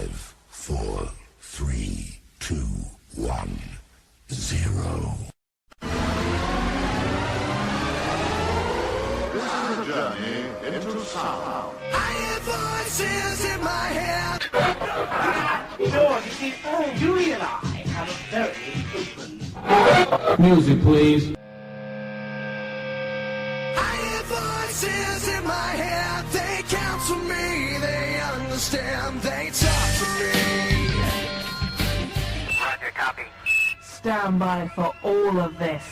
5, 4, 3, 2, 1, 0. This is a journey into sound. I hear voices in my head. Sure, you see, Julie and I have a very open... Music, please. I hear voices in my head. They counsel me, they understand, they talk to me. Roger, copy. Stand by for all of this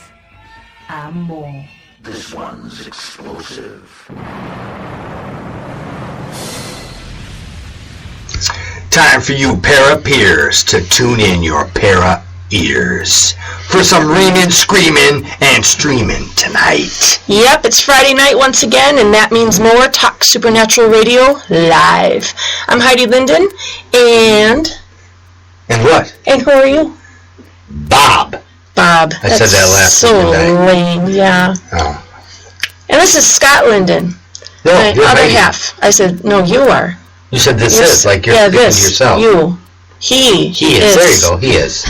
and more. This one's explosive. Time for you para-peers to tune in your para-ears for some reaming, screaming, and streaming tonight. Yep, it's Friday night once again, and that means more Talk Supernatural Radio live. I'm Heidi Linden, and what? And who are you? Bob. Bob. I said that last so week, didn't I? lame, yeah. Oh. And this is Scott Linden. No, my you're other Heidi. half. I said, no, you are. You said this Yes, is, like you're yeah, speaking to this, yourself. You. He is. There you go, he is.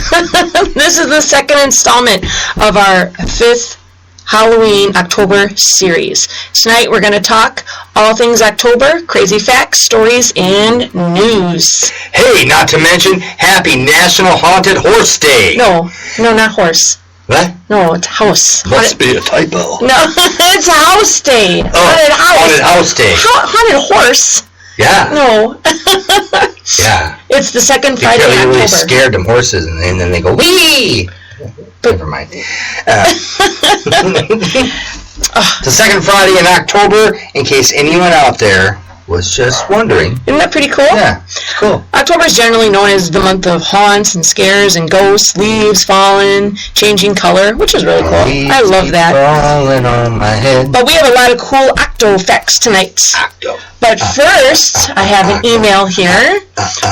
This is the second installment of our 5th Halloween October series. Tonight we're going to talk all things October, crazy facts, stories, and news. Hey, not to mention, Happy National Haunted Horse Day. No, not horse. What? No, it's house. Must be a typo. No, it's a house day. Oh, Haunted house. Haunted House Day. Haunted horse. Yeah. No. Yeah. It's the second Friday in They really October. scared them horses, and then they go, wee! Never mind. The second Friday in October, in case anyone out there was just wondering. Isn't that pretty cool? Yeah, it's cool. October is generally known as the month of haunts and scares and ghosts, leaves falling, changing color, which is really cool. I love that. Falling on my head. But we have a lot of cool Octo facts tonight. But first, I have an email here.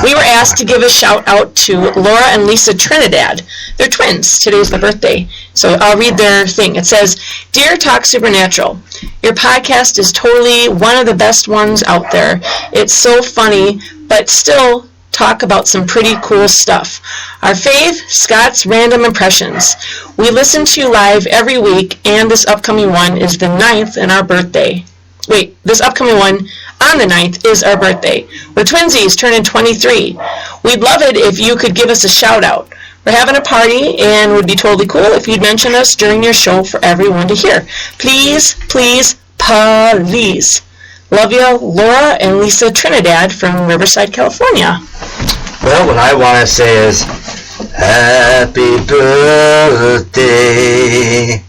We were asked to give a shout out to Laura and Lisa Trinidad. They're twins. Today's their birthday. So I'll read their thing. It says, Dear Talk Supernatural, your podcast is totally one of the best ones out there. It's so funny, but still talk about some pretty cool stuff. Our fave, Scott's Random Impressions. We listen to you live every week, and this upcoming one is the 9th and our birthday. Wait, this upcoming one on the 9th is our birthday. We're twinsies, turning 23. We'd love it if you could give us a shout out. We're having a party and would be totally cool if you'd mention us during your show for everyone to hear. Please, please, please. Love you, Laura and Lisa Trinidad from Riverside, California. Well, what I want to say is, Happy birthday.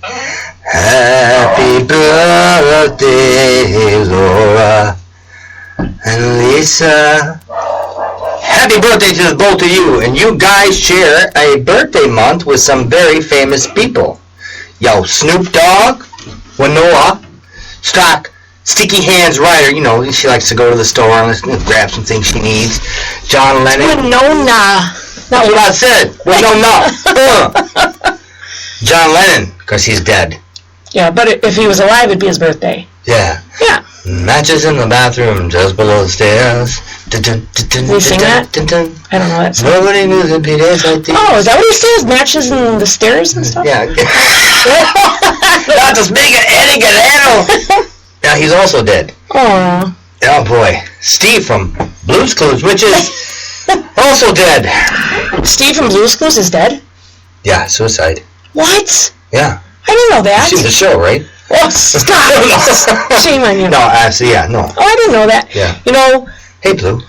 Happy birthday, Laura and Lisa. Happy birthday to the both of you, and you guys share a birthday month with some very famous people. Yo, Snoop Dogg, Winona, Sticky Hands Ryder, you know, she likes to go to the store and grab some things she needs. John Lennon. Winona. That's what I said. Winona. John Lennon, because he's dead. Yeah, but if he was alive, it'd be his birthday. Yeah. Yeah. Matches in the bathroom just below the stairs. Did he sing that? I don't know that song. Nobody moves in PJs like these. Oh, is that what he says? Matches in the stairs and stuff? Yeah. Not to speak of Eddie Guerrero. Yeah, he's also dead. Aww. Oh boy. Steve from Blue's Clues, which is also dead. Steve from Blue's Clues is dead? Yeah, suicide. What? Yeah. I didn't know that. You've seen the show, right? Oh, stop. Shame on you. No, actually, yeah, no. Oh, I didn't know that. Yeah. You know, Hey, Blue.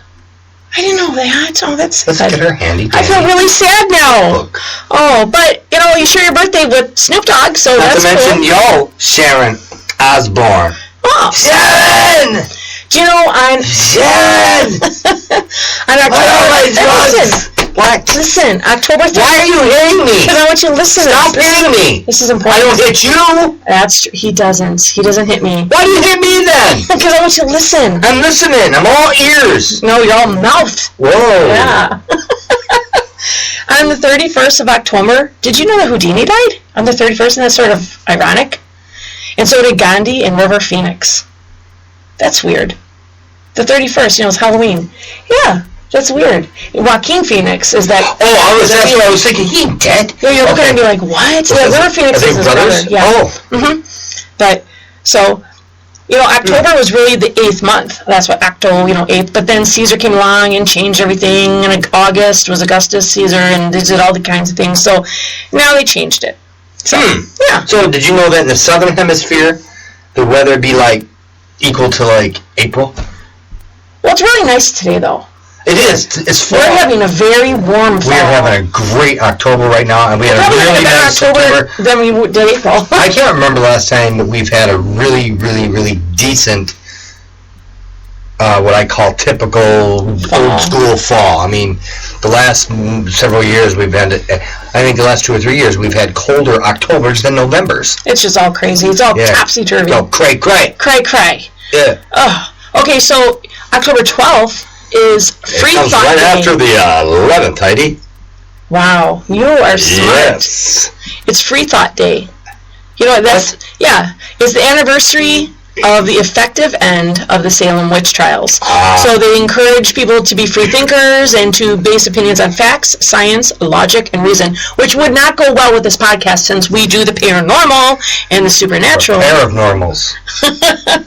I didn't know that. Oh, that's Let's sad. get her handy I feel dandy really sad now. book. Oh, but, you know, you share your birthday with Snoop Dogg, so Not that's to mention, cool. Sharon Osbourne. Oh. Sharon! Do you know, Sharon! on October... Listen. What? Listen, October 3rd... Why are you hitting me? Because I want you to listen. Stop hitting me. This is important. I don't hit you. That's true. He doesn't. He doesn't hit me. Why do you hit me then? Because I want you to listen. I'm listening. I'm all ears. No, you're all mouth. Whoa. Yeah. On the 31st of October, did you know that Houdini died? On the 31st, and that's sort of ironic. And so did Gandhi and River Phoenix. That's weird. The 31st, you know, it's Halloween. Yeah. That's weird. Joaquin Phoenix is that. Oh, that's what I was thinking. He ain't dead. Yeah, you're looking at me like, what? Yeah, River Phoenix is his brother. Yeah. Oh. But, so, October was really the 8th month. That's what Octo, 8th. But then Caesar came along and changed everything. And August was Augustus Caesar, and they did all the kinds of things. So now they changed it. So, yeah. So did you know that in the southern hemisphere, the weather would be equal to April? Well, it's really nice today, though. It is. It's fall. We're having a very warm fall. We're having a great October right now, and we had a really nice September. Than we did April. I can't remember the last time that we've had a really, really, really decent, what I call typical old school fall. I mean, the last several years we've had, I think the last 2 or 3 years, we've had colder Octobers than Novembers. It's just all crazy. It's all topsy-turvy. Oh, cray. Cray. Yeah. Okay, so October 12th is Free Thought Day. Right after the 11th, Heidi. Wow, you are smart. Yes. It's Free Thought Day. It's the anniversary of the effective end of the Salem witch trials. So they encourage people to be free thinkers and to base opinions on facts, science, logic, and reason, which would not go well with this podcast since we do the paranormal and the supernatural. A pair of normals.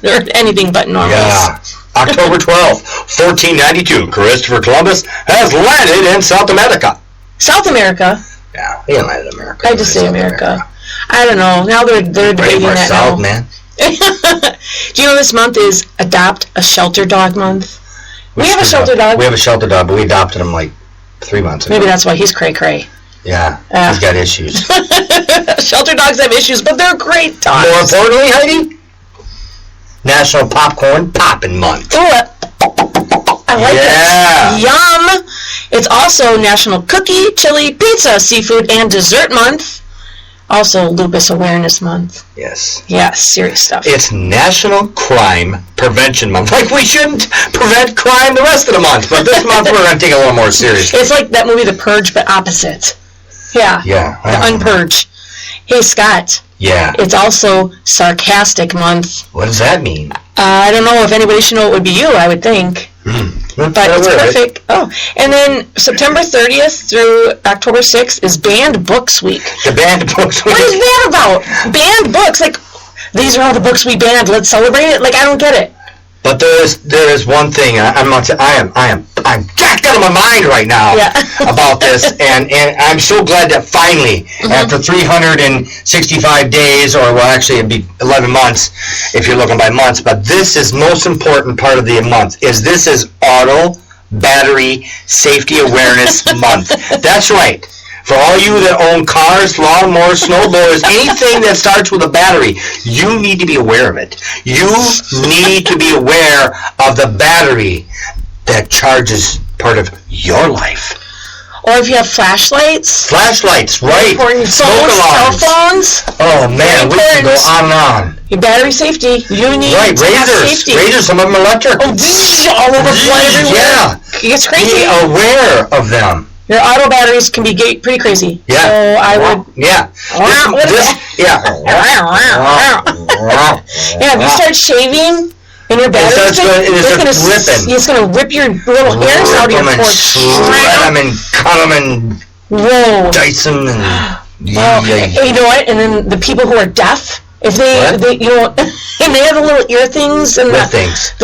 Or anything but normals. Yeah. October 12th, 1492, Christopher Columbus has landed in South America. South America? Yeah, he landed in America. I just say America. I don't know. Now they're debating that South, now. Man. Do you know this month is Adopt a Shelter Dog Month? We have a shelter dog. We have a shelter dog, but we adopted him 3 months ago. Maybe that's why he's cray-cray. Yeah, he's got issues. Shelter dogs have issues, but they're great dogs. More importantly, Heidi, National Popcorn Poppin' Month. Ooh, I like this. Yum! It's also National Cookie, Chili, Pizza, Seafood, and Dessert Month. Also Lupus Awareness Month. Yes. Yeah, serious stuff. It's National Crime Prevention Month. We shouldn't prevent crime the rest of the month, but this month we're going to take it a little more seriously. It's like that movie The Purge, but opposite. Yeah. Yeah. The Unpurge. Hey, Scott. Yeah. It's also Sarcastic Month. What does that mean? I don't know if anybody should know it would be you, I would think. But it's perfect. Oh, and then September 30th through October 6th is Banned Books Week. The Banned Books Week. What is that about? Banned books. These are all the books we banned. Let's celebrate it. I don't get it. But there is one thing I'm jacked out of my mind right now about this, and I'm so glad that finally, after 365 days, or well, actually it'd be 11 months if you're looking by months, but this is most important part of the month. This is Auto Battery Safety Awareness Month. That's right. For all you that own cars, lawnmowers, snowblowers, anything that starts with a battery, you need to be aware of it. You need to be aware of the battery that charges part of your life. Or if you have flashlights. Flashlights, right. Smoke alarms. Cell phones. Oh, man, we can go on and on. Your battery safety. You need to have safety. Razors, some of them electric. Oh, all over, fly everywhere. Yeah. It's crazy. Be aware of them. Your auto batteries can be pretty crazy. Yeah. So I would. Yeah. If you start shaving and your batteries, it's going to rip your little hairs out of your porch. Shred them and cut them and dice them and. You know what? And then the people who are deaf. If they and they have the little ear things and the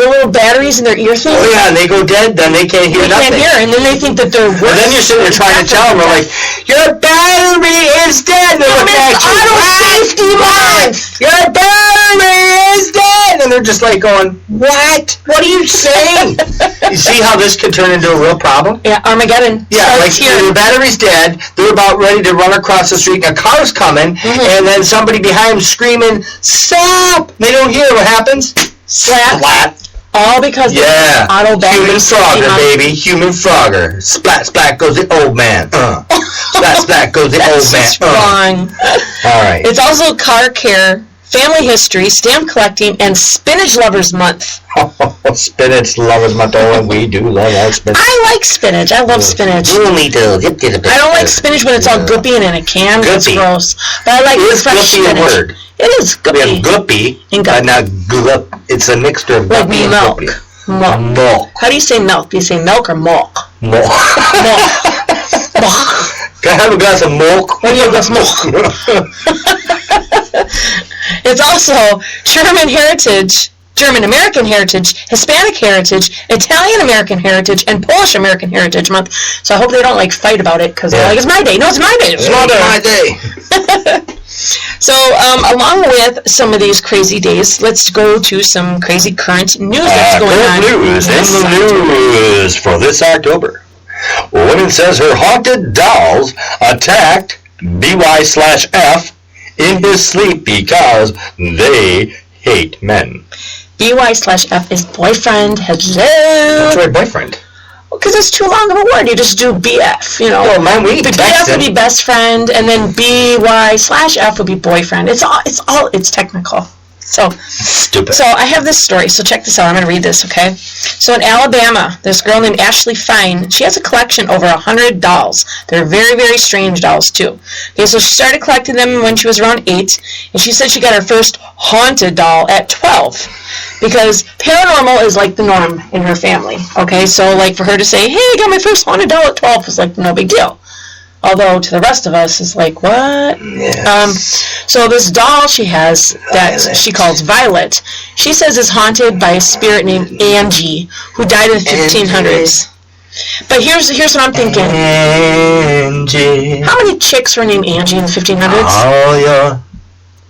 little batteries in their ear things. Oh yeah, and they go dead, then they can't hear nothing. They can't hear, and then they think that they're worse. And then you're sitting there trying to tell them, your battery is dead. They're looking at you. Auto safety month. Your battery is dead, and they're just going, what? What are you saying? You see how this could turn into a real problem? Yeah, Armageddon. Yeah, your battery's dead. They're about ready to run across the street, and a car's coming, and then somebody behind them screaming, stop! They don't hear what happens. Splat. All because of auto battery. Human Frogger, baby. Human Frogger. Splat, splat goes the old man. Splat, splat goes the old man. That's wrong. All right. It's also car care, family history, stamp collecting, and Spinach Lovers Month. Spinach Lovers Month. Oh, we do love our spinach. I like spinach. I love spinach. Me too. I don't like spinach when it's all guppy and in a can. It's gross. But I like fresh spinach. Word. It is guppy. We have guppy, but not glup. It's a mixture of guppy and milk. guppy. Milk. How do you say milk? Do you say milk or milk? Milk. Can I have a glass of milk? When you have milk. It's also German American heritage, Hispanic heritage, Italian American heritage, and Polish American Heritage Month. So I hope they don't fight about it because they're like, it's my day. No, it's my day. It's my day. So along with some of these crazy days, let's go to some crazy current news that's going on. News in the news for this October. A woman says her haunted dolls attacked BY/F in his sleep because they hate men. BY/F is boyfriend. Hello. That's right, boyfriend. Because it's too long of a word. You just do BF, Oh, man, we the BF would be best friend, and then BY/F would be boyfriend. It's technical. So stupid. So I have this story. So check this out. I'm going to read this, okay? So in Alabama, this girl named Ashley Fine, she has a collection over 100 dolls. They're very, very strange dolls, too. Okay, so she started collecting them when she was around 8, and she said she got her first haunted doll at 12. Because paranormal is like the norm in her family, okay? So for her to say, hey, I got my first haunted doll at 12 was no big deal. Although to the rest of us is what? Yes. So this doll she has that she calls Violet, she says is haunted by a spirit named Angie, who died in the 1500s. But here's what I'm thinking. Angie. How many chicks were named Angie in the 1500s? Oh, yeah.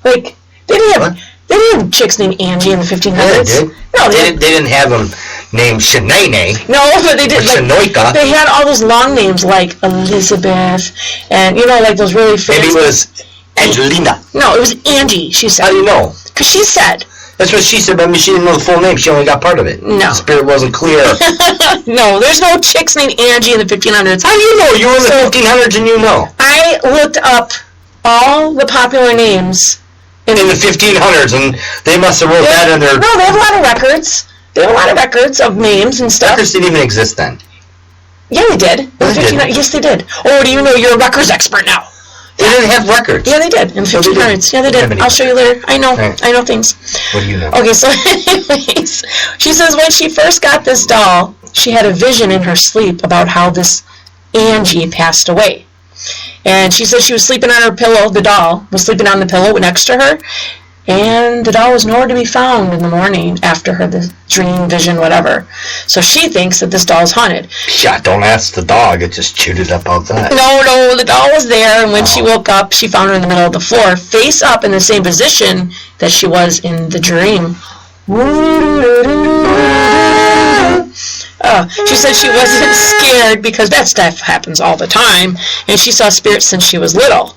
They didn't have chicks named Angie in the 1500s. Yeah, they did. No, they didn't have them named Shanae. No, but they did. Shanoika. They had all those long names like Elizabeth, and those really famous. Maybe it was Angelina. No, it was Angie. She said. How do you know? Because she said. That's what she said, but she didn't know the full name. She only got part of it. No. The spirit wasn't clear. No, there's no chicks named Angie in the 1500s. How do you know? You were in the 1500s and you know. I looked up all the popular names. In the 1500s, and they must have wrote that in their... No, they have a lot of records. They have a lot of records of names and stuff. Records didn't even exist then. Yeah, they did. Yes, they did. Oh, do you know you're a records expert now? They didn't have records. Yeah, they did. In the 1500s. Yeah, they did. I'll show you later. I know. Right. I know things. What do you know? Okay, so anyways, she says when she first got this doll, she had a vision in her sleep about how this Angie passed away. And she said she was sleeping on her pillow, the doll was sleeping on the pillow next to her, and the doll was nowhere to be found in the morning after her the dream, vision, whatever. So she thinks that this doll's haunted. Yeah, don't ask the dog, it just chewed it up outside. No, the doll was there, and when she woke up, she found her in the middle of the floor, face up in the same position that she was in the dream. She said she wasn't scared because that stuff happens all the time, and she saw spirits since she was little.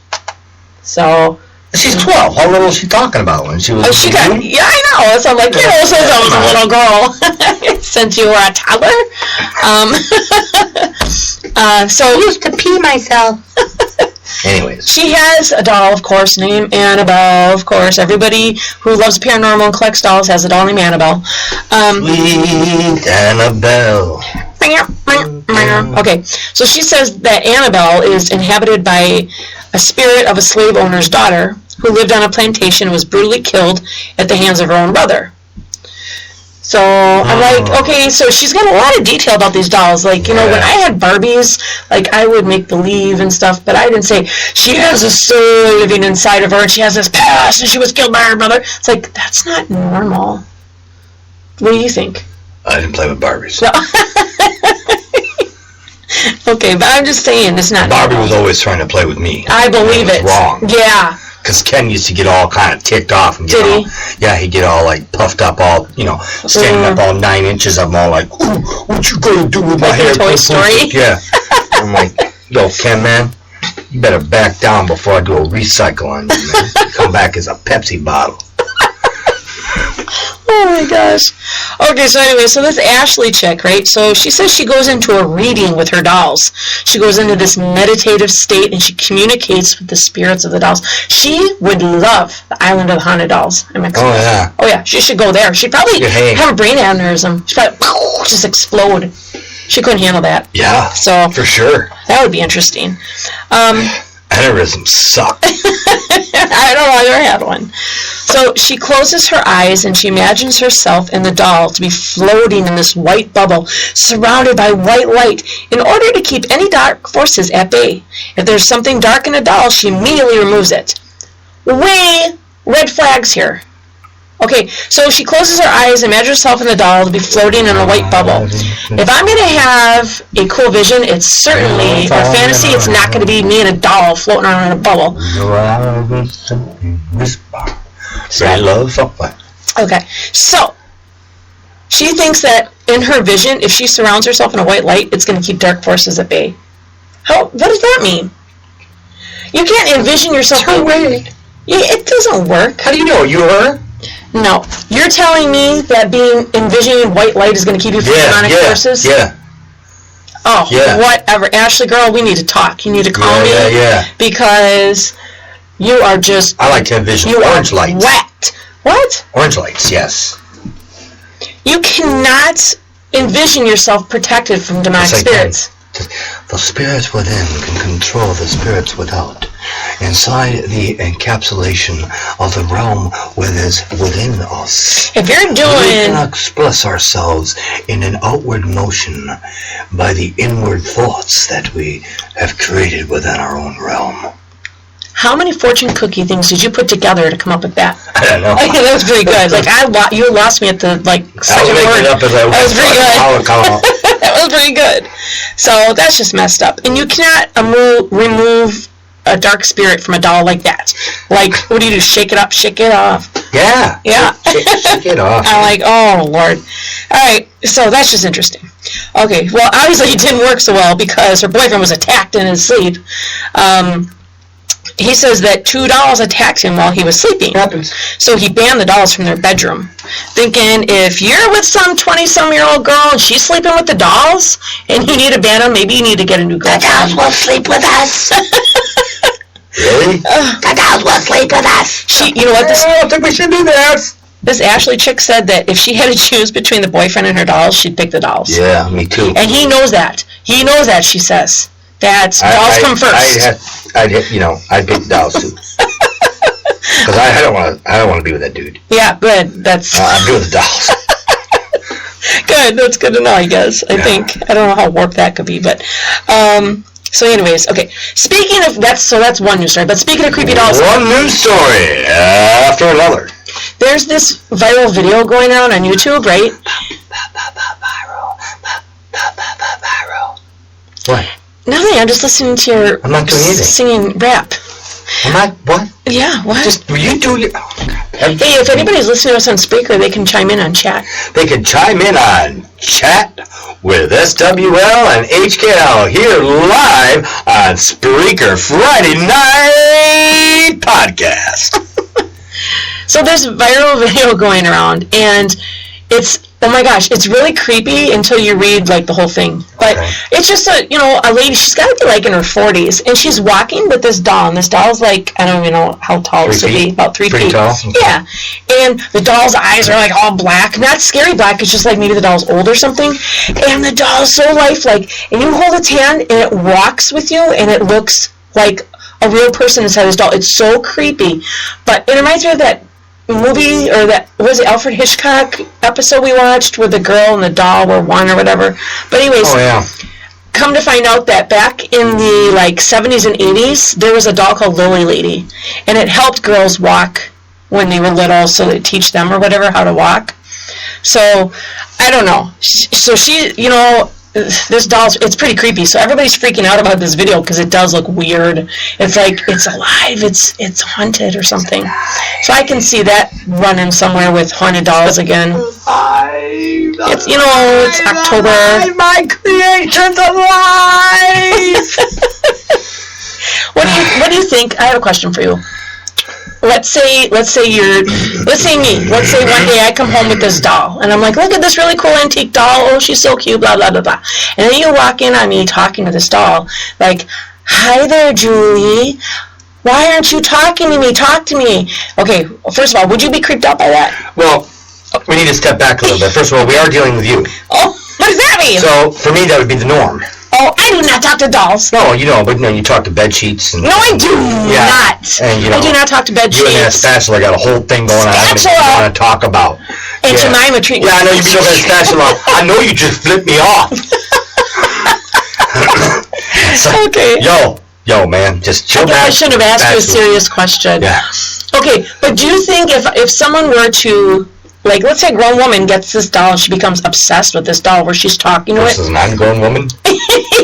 So she's 12. How little is she talking about when she was? Yeah, I know. So I'm like, since I was a little girl, since you were a toddler. So I used to pee myself. Anyways, she has a doll, of course, named Annabelle. Of course, everybody who loves paranormal and collects dolls has a doll named Annabelle. Sweet Annabelle. Okay, so she says that Annabelle is inhabited by a spirit of a slave owner's daughter who lived on a plantation and was brutally killed at the hands of her own brother. So I'm like, okay, so she's got a lot of detail about these dolls. When I had Barbies, I would make believe and stuff, but I didn't say she has a soul living inside of her and she has this past and she was killed by her mother. It's like, that's not normal. What do you think? I didn't play with Barbies. No. Okay, but I'm just saying, it's not Barbie normal. was always trying to play with me. I believe it. Wrong. Yeah. Because Ken used to get all kind of ticked off. And Did he? Yeah, he'd get all puffed up, standing up all 9 inches of them, all like, ooh, what you gonna do with my hair? Toy Story? Yeah. I'm like, yo, Ken, man, you better back down before I do a recycle on you, man. Come back as a Pepsi bottle. Oh my gosh. Okay, so anyway, so this Ashley chick, right? So she says she goes into a reading with her dolls. She goes into this meditative state and she communicates with the spirits of the dolls. She would love the Island of the Haunted Dolls in Mexico. Oh, yeah. Oh, yeah. She should go there. She'd probably have a brain aneurysm. She'd probably just explode. She couldn't handle that. Yeah, so for sure. That would be interesting. Aneurysms suck. I don't ever had one. So she closes her eyes and she imagines herself and the doll to be floating in this white bubble, surrounded by white light, in order to keep any dark forces at bay. If there's something dark in a doll, she immediately removes it. Way red flags here. Okay, so she closes her eyes and imagines herself and the doll to be floating in a white bubble. If I'm going to have a cool vision, it's certainly, or fantasy, it's not going to be me and a doll floating around in a bubble. Okay, so she thinks that in her vision, if she surrounds herself in a white light, it's going to keep dark forces at bay. What does that mean? You can't envision yourself. Yeah, it doesn't work. How do you know? You are? No. You're telling me that envisioning white light is going to keep you from demonic forces? Yeah. Oh, whatever. Ashley, girl, we need to talk. You need to call me. Yeah. Because you are just... I like to envision orange lights. Wet. What? Orange lights, yes. You cannot envision yourself protected from demonic spirits. The spirits within can control the spirits without. Inside the encapsulation of the realm within us. If you're doing... We can express ourselves in an outward motion by the inward thoughts that we have created within our own realm. How many fortune cookie things did you put together to come up with that? I don't know. That was pretty good. Like you lost me at the second word. It up as I that was pretty good. That was pretty good. So that's just messed up. And you cannot remove a dark spirit from a doll like that. Like, what do? Shake it up, shake it off. Yeah. Shake it off. I'm like, oh Lord. All right. So that's just interesting. Okay. Well, obviously it didn't work so well because her boyfriend was attacked in his sleep. He says that 2 dolls attacked him while he was sleeping. Happens. So he banned the dolls from their bedroom, thinking if you're with some 20-some-year-old girl and she's sleeping with the dolls and you need to ban them, maybe you need to get a new girlfriend. The dolls will sleep with us. Really? The dolls will sleep with us. You know what? I don't think we should do that. This Ashley chick said that if she had to choose between the boyfriend and her dolls, she'd pick the dolls. Yeah, me too. And he knows that. He knows that, she says. That dolls come first. I'd pick the dolls too. Because I don't want to be with that dude. Yeah, good. That's. I'm doing the dolls. Good. That's good to know. I guess. I think. I don't know how warped that could be, but. So, anyways, okay. Speaking of that's one news story. But speaking of creepy dolls, one news story after another. There's this viral video going around on YouTube, right? Viral. What? Nothing. I'm just listening to your I'm not doing anything. Singing rap. I'm not, what? Yeah, what? Just, you do your, oh my God. Hey, if anybody's listening to us on Spreaker, they can chime in on chat. They can chime in on chat with SWL and HKL here live on Spreaker Friday Night Podcast. So there's a viral video going around, and it's, oh my gosh, it's really creepy until you read, like, the whole thing. But it's just a lady, she's got to be, like, in her 40s, and she's walking with this doll, and this doll's, like, I don't even know how tall this would be, about 3 Pretty feet. tall? Yeah. And the doll's eyes are, like, all black. Not scary black, it's just, like, maybe the doll's old or something. And the doll's so lifelike. And you hold its hand, and it walks with you, and it looks like a real person inside this doll. It's so creepy. But it reminds me of that movie, or that, was it Alfred Hitchcock episode we watched where the girl and the doll were one or whatever. But anyways, come to find out that back in the, like, 70s and 80s, there was a doll called Lily Lady, and it helped girls walk when they were little, so they teach them or whatever how to walk. So, I don't know. So she, this doll's, it's pretty creepy, so everybody's freaking out about this video because it does look weird. It's like, it's alive, it's haunted or something. So I can see that running somewhere with haunted dolls again. It's, it's October. My creation's alive! What do you think? I have a question for you. Let's say me. Let's say one day I come home with this doll, and I'm like, look at this really cool antique doll. Oh, she's so cute, blah, blah, blah, blah. And then you walk in on me talking to this doll, like, hi there, Julie. Why aren't you talking to me? Talk to me. Okay, well, first of all, would you be creeped out by that? Well, we need to step back a little bit. First of all, we are dealing with you. Oh, what does that mean? So, for me, that would be the norm. Oh, I I do not talk to dolls. No, but you talk to bed sheets. And, No, I do not. And, I do not talk to bed sheets. You and that spatula got a whole thing going on that you want to talk about. And Jemima treatment. Yeah, I know you beat up that spatula. I know you just flipped me off. Okay. Yo, man, just chill back. I shouldn't have asked you a serious question. Yeah. Okay, but do you think if someone were to, like, let's say a grown woman gets this doll and she becomes obsessed with this doll where she's talking to it? This is a non-grown woman?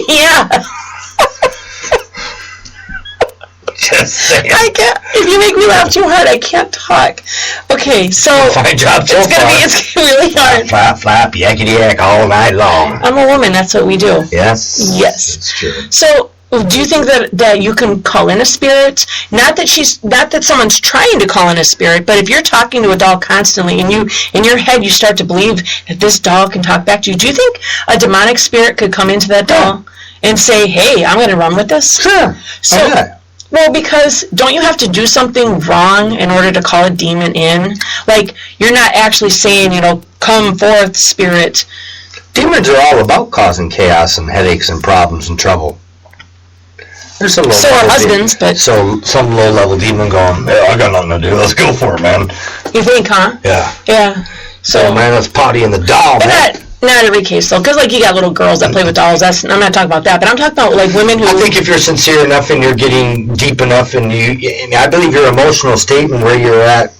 Yeah. Just saying. I can't. If you make me laugh too hard, I can't talk. Okay, so fine job so it's gonna be really hard. Flap, flap, yakety yak all night long. I'm a woman. That's what we do. Yes. Yes. That's true. So, do you think that you can call in a spirit? Not that someone's trying to call in a spirit, but if you're talking to a doll constantly and you, in your head, you start to believe that this doll can talk back to you, do you think a demonic spirit could come into that doll and say, "Hey, I'm going to run with this"? Sure. So, well, because don't you have to do something wrong in order to call a demon in? Like, you're not actually saying, "Come forth, spirit." Demons are all about causing chaos and headaches and problems and trouble. There's some so are husbands, but... So some low-level demon going, "Yeah, I got nothing to do. Let's go for it, man." You think, huh? Yeah. Yeah. So, man, let's potty in the doll, man. Not every case, though, because, like, you got little girls that play with dolls. I'm not talking about that, but I'm talking about, like, women who... I think if you're sincere enough and you're getting deep enough and I believe your emotional state and where you're at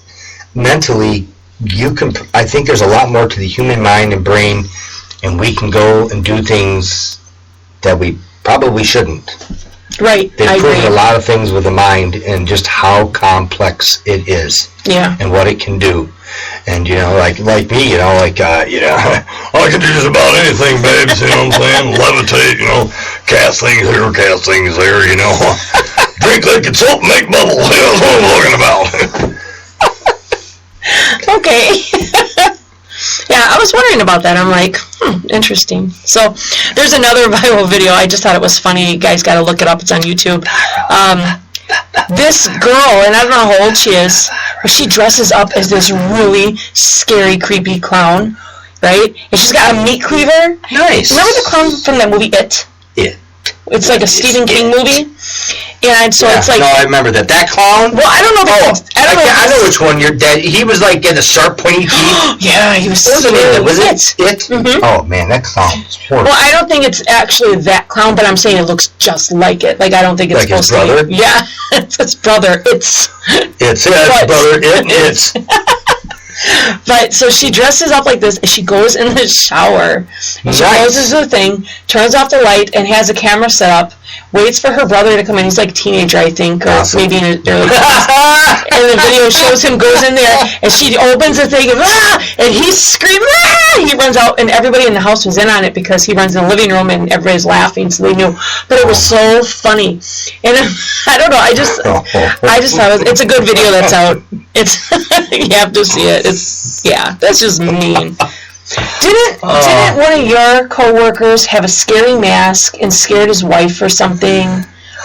mentally, I think there's a lot more to the human mind and brain, and we can go and do things that we probably shouldn't. Right, They've proven a lot of things with the mind and just how complex it is. Yeah. And what it can do. And, like me, I can do just about anything, babes, you know what I'm saying? Levitate, cast things here, cast things there, Drink liquid soap, make bubbles, that's what I'm talking about. Okay. Yeah, I was wondering about that. I'm like, interesting. So, there's another viral video. I just thought it was funny. You guys got to look it up. It's on YouTube. This girl, and I don't know how old she is, but she dresses up as this really scary, creepy clown, right? And she's got a meat cleaver. Nice. Remember the clown from that movie, It? It. It's like a Stephen King movie. And so it's like... No, I remember that. That clown? Well, I don't know. I know which one you're dead. He was like in the sharp, pointy teeth. Yeah, he was scary. Was it? Mm-hmm. Oh, man, that clown was horrible. Well, I don't think it's actually that clown, but I'm saying it looks just like it. Like, I don't think it's like supposed his brother? to be. Yeah, it's his brother. It's brother. It's. But, so she dresses up like this, and she goes in the shower. And she closes the thing, turns off the light, and has a camera set up, waits for her brother to come in. He's like a teenager, I think, or maybe in his early 20s. And the video shows him goes in there, and she opens the thing, and he's screaming, He runs out, and everybody in the house was in on it because he runs in the living room, and everybody's laughing, so they knew. But it was so funny. And I don't know, I just thought it's a good video that's out. It's you have to see it. That's just mean. Didn't one of your coworkers have a scary mask and scared his wife or something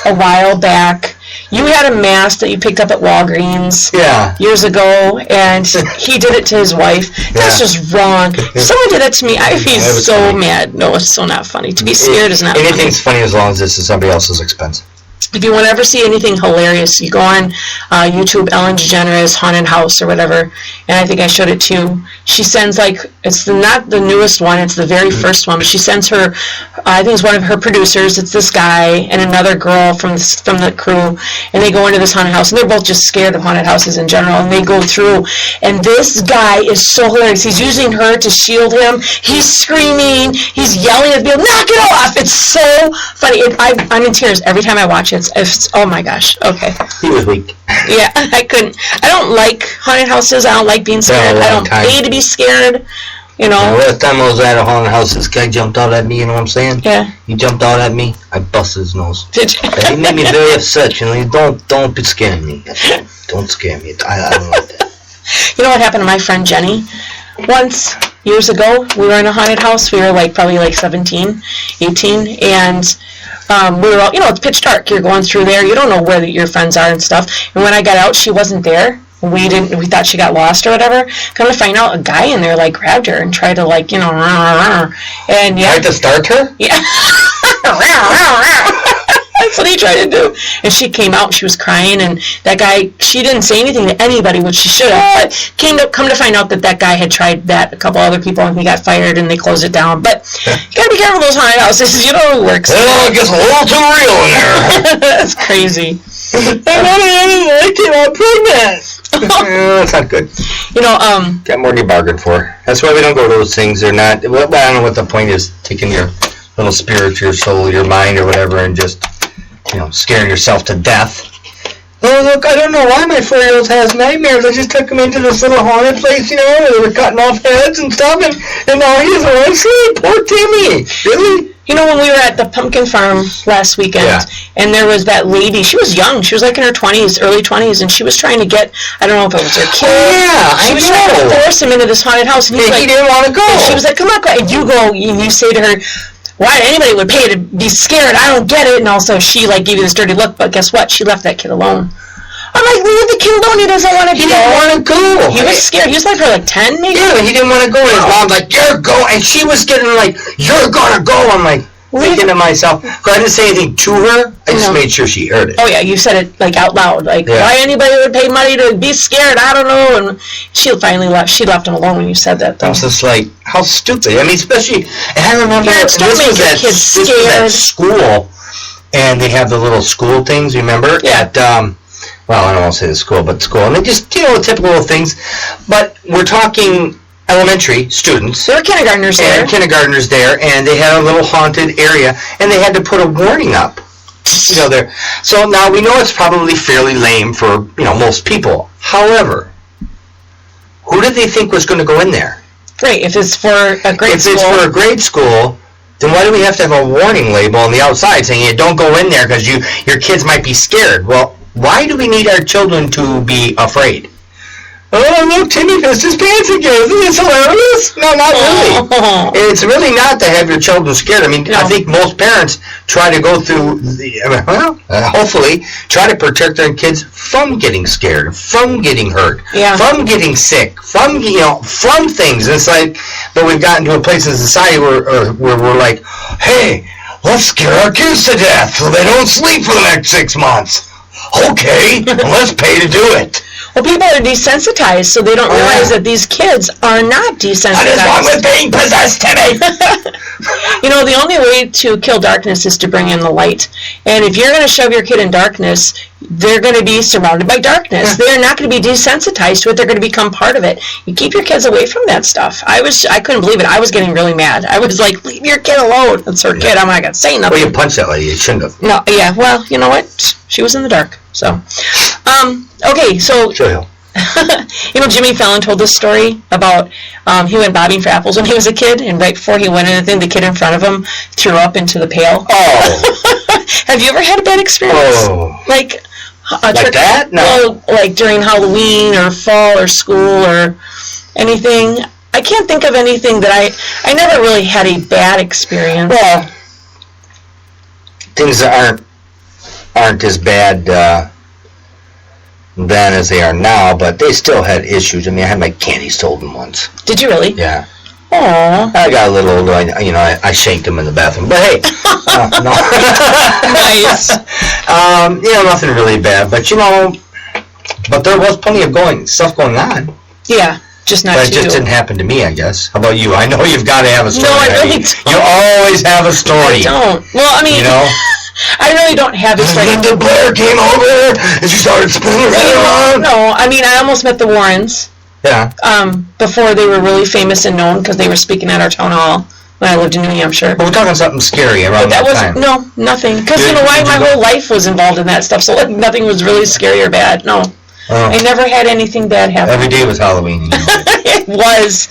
a while back? You had a mask that you picked up at Walgreens years ago, and he did it to his wife. That's just wrong. If someone did that to me, I'd be so mad. No, it's so not funny. To be scared is not funny. Anything's funny as long as it's at somebody else's expense. If you want to ever see anything hilarious, you go on YouTube, Ellen DeGeneres Haunted House or whatever, and I think I showed it too. She sends, it's not the newest one, it's the very first one, but she sends her, I think it's one of her producers, it's this guy and another girl from the crew, and they go into this haunted house, and they're both just scared of haunted houses in general, and they go through, and this guy is so hilarious. He's using her to shield him. He's screaming, he's yelling at people, knock it off! It's so funny. I'm in tears every time I watch it. It's oh my gosh. Okay. He was weak. Yeah, I couldn't. I don't like haunted houses. I don't like being scared. I don't pay to be scared. Last time I was at a haunted house, this guy jumped out at me, you know what I'm saying? Yeah. He jumped out at me, I busted his nose. Did you? He made me very upset, don't be scaring me. Don't scare me. I don't like that. You know what happened to my friend Jenny? Once, years ago, we were in a haunted house. We were probably 17, 18, and we were all, it's pitch dark. You're going through there. You don't know where your friends are and stuff. And when I got out, she wasn't there. We thought she got lost or whatever. Come to find out, a guy in there, grabbed her and tried to, and yeah. Tried to start her? Yeah. trying to do? And she came out and she was crying, and that guy, she didn't say anything to anybody, which she should have, but come to find out that guy had tried that, a couple other people, and he got fired and they closed it down. But you gotta be careful with those haunted houses, you know it works. Well, it gets a little too real in there. That's crazy. I came out pregnant. That's not good. You know, got more than you bargained for. That's why we don't go to those things. They're not. Well, I don't know what the point is. Taking your little spirit, your soul, your mind, or whatever, and just scaring yourself to death. Oh, look, I don't know why my 4-year-old has nightmares. I just took him into this little haunted place, where they were cutting off heads and stuff, and now he doesn't want to sleep. Poor Timmy. Really? You know, when we were at the pumpkin farm last weekend, and there was that lady, she was young, she was like in her 20s, early 20s, and she was trying to get, I don't know if it was her kid. She was trying to force him into this haunted house, and he didn't want to go. And she was like, come on, and you go, and you say to her, why anybody would pay to be scared? I don't get it. And also, she gave you this dirty look, but guess what? She left that kid alone. I'm like, leave the kid alone. He doesn't want to go. He didn't want to go. He was scared. He was probably 10, maybe? Yeah, he didn't want to go. And his mom's like, you're going. And she was getting you're going to go. I'm like, thinking to myself, I didn't say anything to her. I just made sure she heard it. Oh, yeah, you said it out loud. Why anybody would pay money to be scared? I don't know. And she finally left. She left him alone when you said that, though. I was just like, how stupid. I mean, especially, and I remember this was at school, and they have the little school things, remember? Yeah. At, well, I don't want to say the school, but school. And they just, typical little things. But we're talking elementary students. There were kindergartners there. Kindergartners there, and they had a little haunted area, and they had to put a warning up. There. So now we know it's probably fairly lame for, most people. However, who did they think was going to go in there? Great. If it's for a grade school. If it's for a grade school, then why do we have to have a warning label on the outside saying, don't go in there because your kids might be scared? Well, why do we need our children to be afraid? Oh, look, Timmy pissed his pants again. Isn't this hilarious? No, not really. It's really not to have your children scared. I mean, I think most parents try to go through, hopefully, try to protect their kids from getting scared, from getting hurt, from getting sick, from things. And it's but we've gotten to a place in society where we're like, hey, let's scare our kids to death so they don't sleep for the next 6 months. Okay, let's pay to do it. Well, people are desensitized, so they don't realize that these kids are not desensitized. What is wrong with being possessed, Timmy? The only way to kill darkness is to bring in the light. And if you're going to shove your kid in darkness, they're going to be surrounded by darkness. Yeah. They're not going to be desensitized to it. They're going to become part of it. You keep your kids away from that stuff. I couldn't believe it. I was getting really mad. I was like, leave your kid alone. That's her kid. I'm not going to say nothing. Well, you punched that lady. You shouldn't have. No, yeah. Well, you know what? She was in the dark. So, okay, so... Sure. Jimmy Fallon told this story about he went bobbing for apples when he was a kid, and right before he went in, the kid in front of him threw up into the pail. Oh. Have you ever had a bad experience? Oh. Like that? No. Well, like during Halloween or fall or school or anything? I can't think of anything that I never really had a bad experience. Well, things that aren't as bad then as they are now, but they still had issues. I mean, I had my candy stolen once. Did you really? Yeah. Aww. I got a little older. I shanked him in the bathroom. But hey, no. Nice. Nothing really bad. But there was plenty of stuff going on. Yeah, just not. But it just didn't happen to me, I guess. How about you? I know you've got to have a story. No, I really don't. You always have a story. I don't. Well, I mean, I really don't have a story. Linda Blair came over and she started spinning around. No, I mean, I almost met the Warrens. Yeah. Before they were really famous and known because they were speaking at our town hall when I lived in New Hampshire. But we're talking something scary around that time. No, nothing. Because you know why? My whole life was involved in that stuff, so nothing was really scary or bad. No. I never had anything bad happen. Every day was Halloween. It was.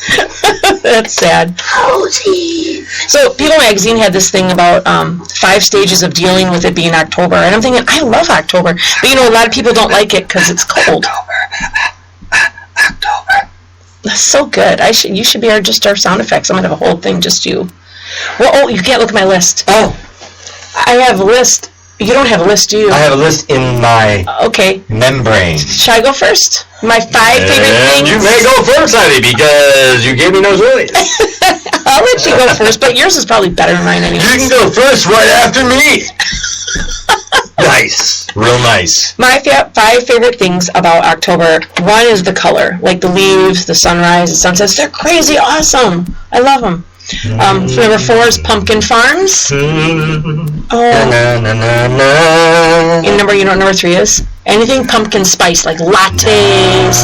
That's sad. Cozy. So People Magazine had this thing about 5 stages of dealing with it being October. And I'm thinking, I love October. But a lot of people don't like it because it's cold. October. That's so good. You should be just our sound effects. I'm going to have a whole thing just you. Well, you can't look at my list. Oh. I have a list. You don't have a list, do you? I have a list in my membrane. Should I go first? My 5 favorite things? You may go first, honey, because you gave me no choice. I'll let you go first, but yours is probably better than mine anyway. You can go first right after me. No, nice. Real nice. My 5 favorite things about October. One is the color, like the leaves, the sunrise, the sunsets. They're crazy awesome. I love them. So number 4 is pumpkin farms. And number 3 is anything pumpkin spice, like lattes,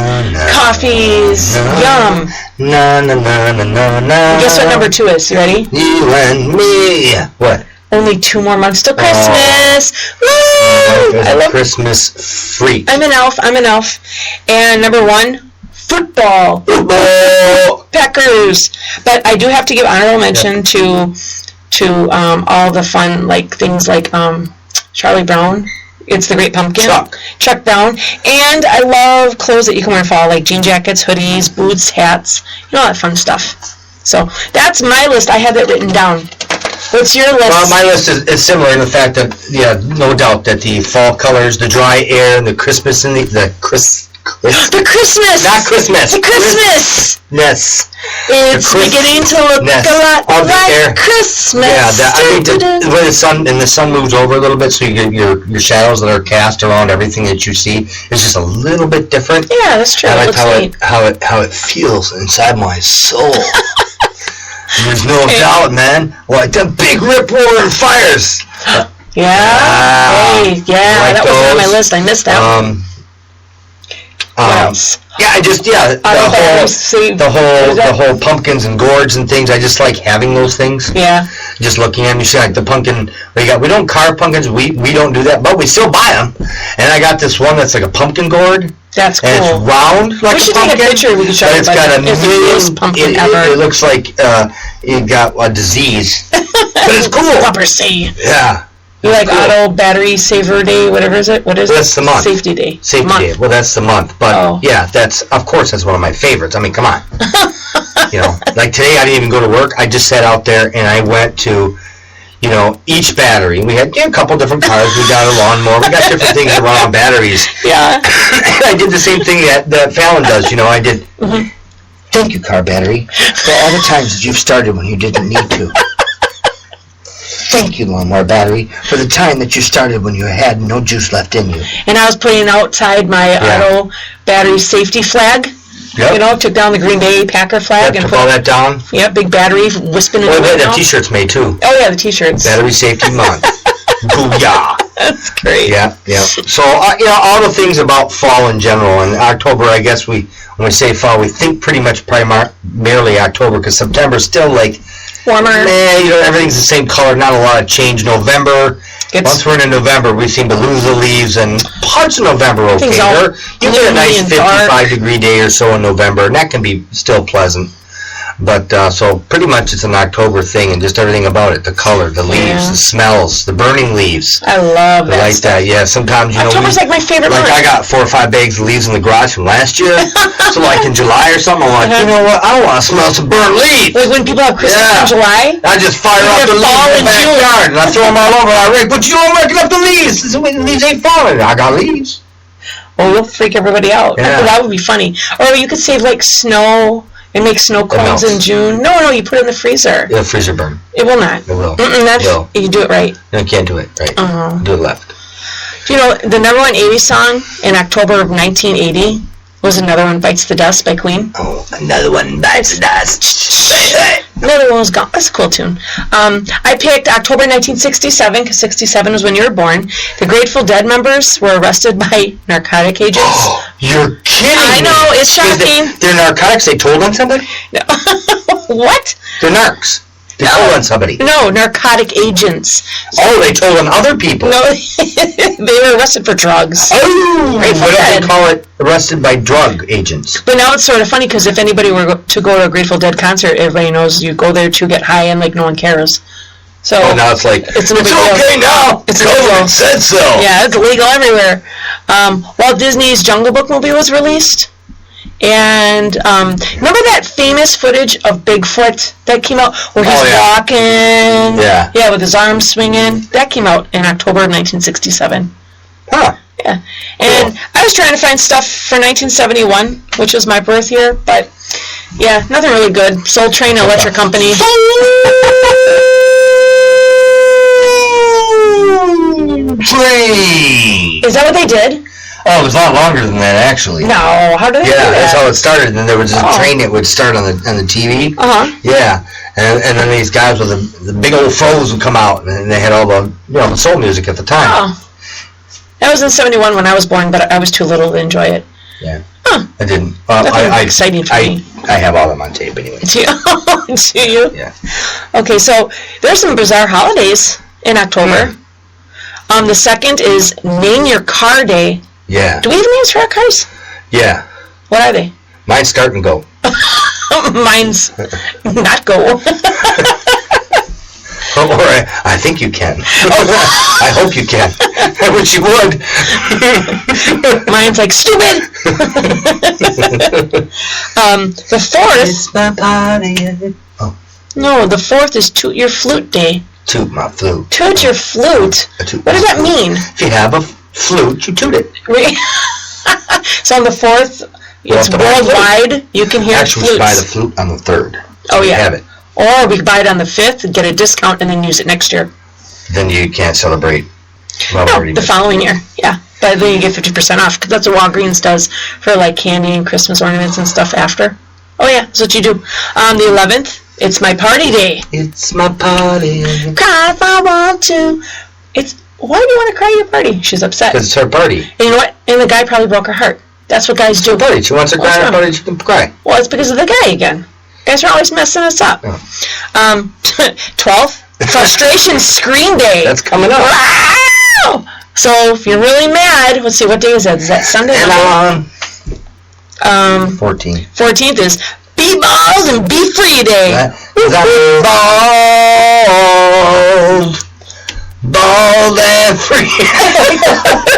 coffees, yum. Guess what number 2 is? You ready? You and me. What? Only 2 more months till Christmas. Woo! I love Christmas freak. I'm an elf. And number 1, football. Packers. But I do have to give honorable mention to all the fun things like Charlie Brown. It's the Great Pumpkin. Chuck Brown. And I love clothes that you can wear in fall, like jean jackets, hoodies, boots, hats, all that fun stuff. So that's my list. I have it written down. What's your list? Well, my list is similar in the fact that, no doubt that the fall colors, the dry air, and the Christmas and the Christmas. Not Christmas. The Christmas. Yes. It's beginning to look a lot like Christmas. Yeah, when the sun moves over a little bit, so you get your shadows that are cast around everything that you see is just a little bit different. Yeah, that's true. I like how it feels inside my soul. There's no doubt, man. Like the big rip roaring fires. Yeah. That was on my list. I missed that one. What else? Yeah, the whole pumpkins and gourds and things. I just like having those things. Yeah. Just looking at them, you see like the pumpkin. We don't carve pumpkins. We don't do that, but we still buy them. And I got this one that's like a pumpkin gourd. That's cool. And it's round like we should a pumpkin. Take a picture. We can show It's got a million. Pumpkin ever. It looks like it got a disease, but it's cool. Leprosy. Yeah. You like Auto Battery Saver Day, whatever is it? What is it? That's the month. Safety Day. Safety Day. Well, that's the month. But that's one of my favorites. I mean, come on. Like today I didn't even go to work. I just sat out there and I went to, each battery. We had a couple different cars. We got a lawnmower. We got different things that run on batteries. Yeah. I did the same thing that Fallon does. I did. Mm-hmm. Thank you, car battery, for all the times that you've started when you didn't need to. Thank you, lawnmower battery, for the time that you started when you had no juice left in you. And I was putting outside my Auto Battery Safety flag. Yep. Took down the Green Bay Packer flag. Took all that down. Yep, big battery wisping in the wind. The t-shirts made too. Oh yeah, the t-shirts. Battery Safety Month. Booyah. That's great. Yeah. So, all the things about fall in general, and October, I guess when we say fall, we think pretty much primarily October, because September's still like warmer. Everything's the same color, not a lot of change. November, once we're into November, we seem to lose the leaves, and parts of November okay. You get a nice 55-degree day or so in November, and that can be still pleasant. But, so pretty much it's an October thing, and just everything about it, the color, the leaves, the smells, the burning leaves. I love that that, yeah. Sometimes, October's like my favorite month. I got 4 or 5 bags of leaves in the garage from last year, so like in July or something, I'm like, you know what, I want to smell some burnt leaves. Like when people have Christmas in July? I just fire up the leaves in the backyard, and I throw them all over. But you don't reckon up the leaves. The leaves ain't falling. I got leaves. Well, you'll freak everybody out. Yeah. That would be funny. Or you could save like snow and make snow cones in June. No, you put it in the freezer. It'll freezer burn. It will not. It will. You do it right. No, you can't do it right. Do it left. The number one 80s song in October of 1980 was Another One Bites the Dust by Queen. Oh, Another One Bites the Dust. Another One was gone. That's a cool tune. I picked October 1967 because 67 was when you were born. The Grateful Dead members were arrested by narcotic agents. Oh, you're kidding me. I know, it's shocking. They're narcotics. They told on somebody? No. What? They're narcs. They told on somebody. No, narcotic agents. Oh, they told on other people. No, they were arrested for drugs. Oh, what do they call it? Arrested by drug agents. But now it's sort of funny because if anybody were to go to a Grateful Dead concert, everybody knows you go there to get high and like no one cares. So now it's like, it's okay now. It's illegal. Said so. Yeah, it's illegal everywhere. Walt Disney's Jungle Book movie was released. And remember that famous footage of Bigfoot that came out where he's walking? Yeah, with his arms swinging? That came out in October of 1967. Huh. Yeah. And I was trying to find stuff for 1971, which was my birth year, but yeah, nothing really good. Soul Train Electric Company. train. Is that what they did? Oh, it was a lot longer than that, actually. No, how did they do that? That's how it started. And then there was a train that would start on the TV. Yeah, and then these guys with the big old froze would come out, and they had all the the soul music at the time. Oh, that was in '71 when I was born, but I was too little to enjoy it. Yeah. Huh. I didn't. Exciting for me. I have all of them on tape anyway. Do you? Yeah. Okay, so there's some bizarre holidays in October. The second is Name Your Car Day. Yeah. Do we have names for our cars? Yeah. What are they? Mine's Start and Go. Mine's Not Go. Or I think you can. I hope you can. I wish you would. Mine's like, stupid. The fourth. It's my party. Oh. No, the fourth is Toot Your Flute Day. Toot my flute. Toot your flute? What does that mean? If you have a flute, you toot it. So on the fourth, it's worldwide. You can hear flutes. Actually, buy the flute on the third. So you have it. Or we could buy it on the 5th, get a discount, and then use it next year. Then you can't celebrate. No, the following year. Yeah. But then you get 50% off, because that's what Walgreens does for like candy and Christmas ornaments and stuff after. Oh yeah, that's what you do. The 11th, it's my party day. It's my party. Cry if I want to. Why do you want to cry at your party? She's upset. Because it's her party. And you know what? And the guy probably broke her heart. That's what guys do. It's her party. She wants to cry at her party, she can cry. Well, it's because of the guy again. Guys are always messing us up. 12th, Frustration Screen Day. That's coming up. Wow! So if you're really mad, let's see, what day is that? Is that Sunday? 14th. 14th is Be Bald and Be Free Day. Bald and free.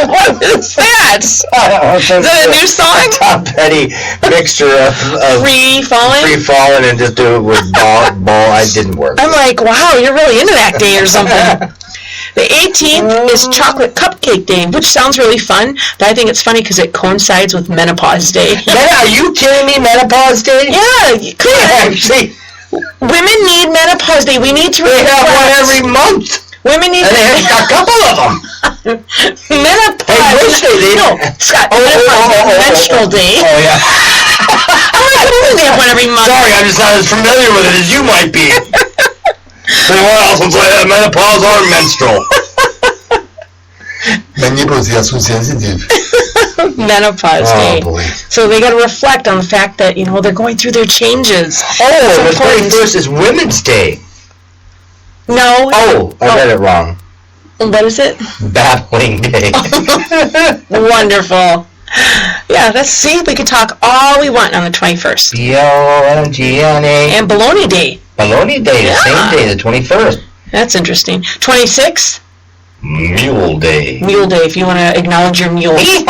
What is that? Is that a new song? Tom Petty mixture of Free Falling? Free Falling and just do it with ball. It didn't work. I'm like, wow, you're really into that day or something. The 18th is Chocolate Cupcake Day, which sounds really fun, but I think it's funny because it coincides with Menopause Day. Are you kidding me? Menopause Day? Yeah, you could. Actually, women need Menopause Day. We need to have one every month. Women need and they have a couple of them. Menopause. Hey, which day? No, Scott. Menstrual Day. Oh, yeah. They have one every month. Sorry, I'm just not as familiar with it as you might be. Anyone else will say menopause or menstrual? My nipples are so sensitive. Menopause Day. Boy. So they got to reflect on the fact that, they're going through their changes. Oh, the 21st is Women's Day. No. Oh, I read it wrong. What is it? Babbling Day. Wonderful. Yeah, let's see. We can talk all we want on the 21st. B-O-L-G-N-A. And Bologna Day. Bologna Day, the same day, the 21st. That's interesting. 26th? Mule Day. Mule Day, if you want to acknowledge your mules. What's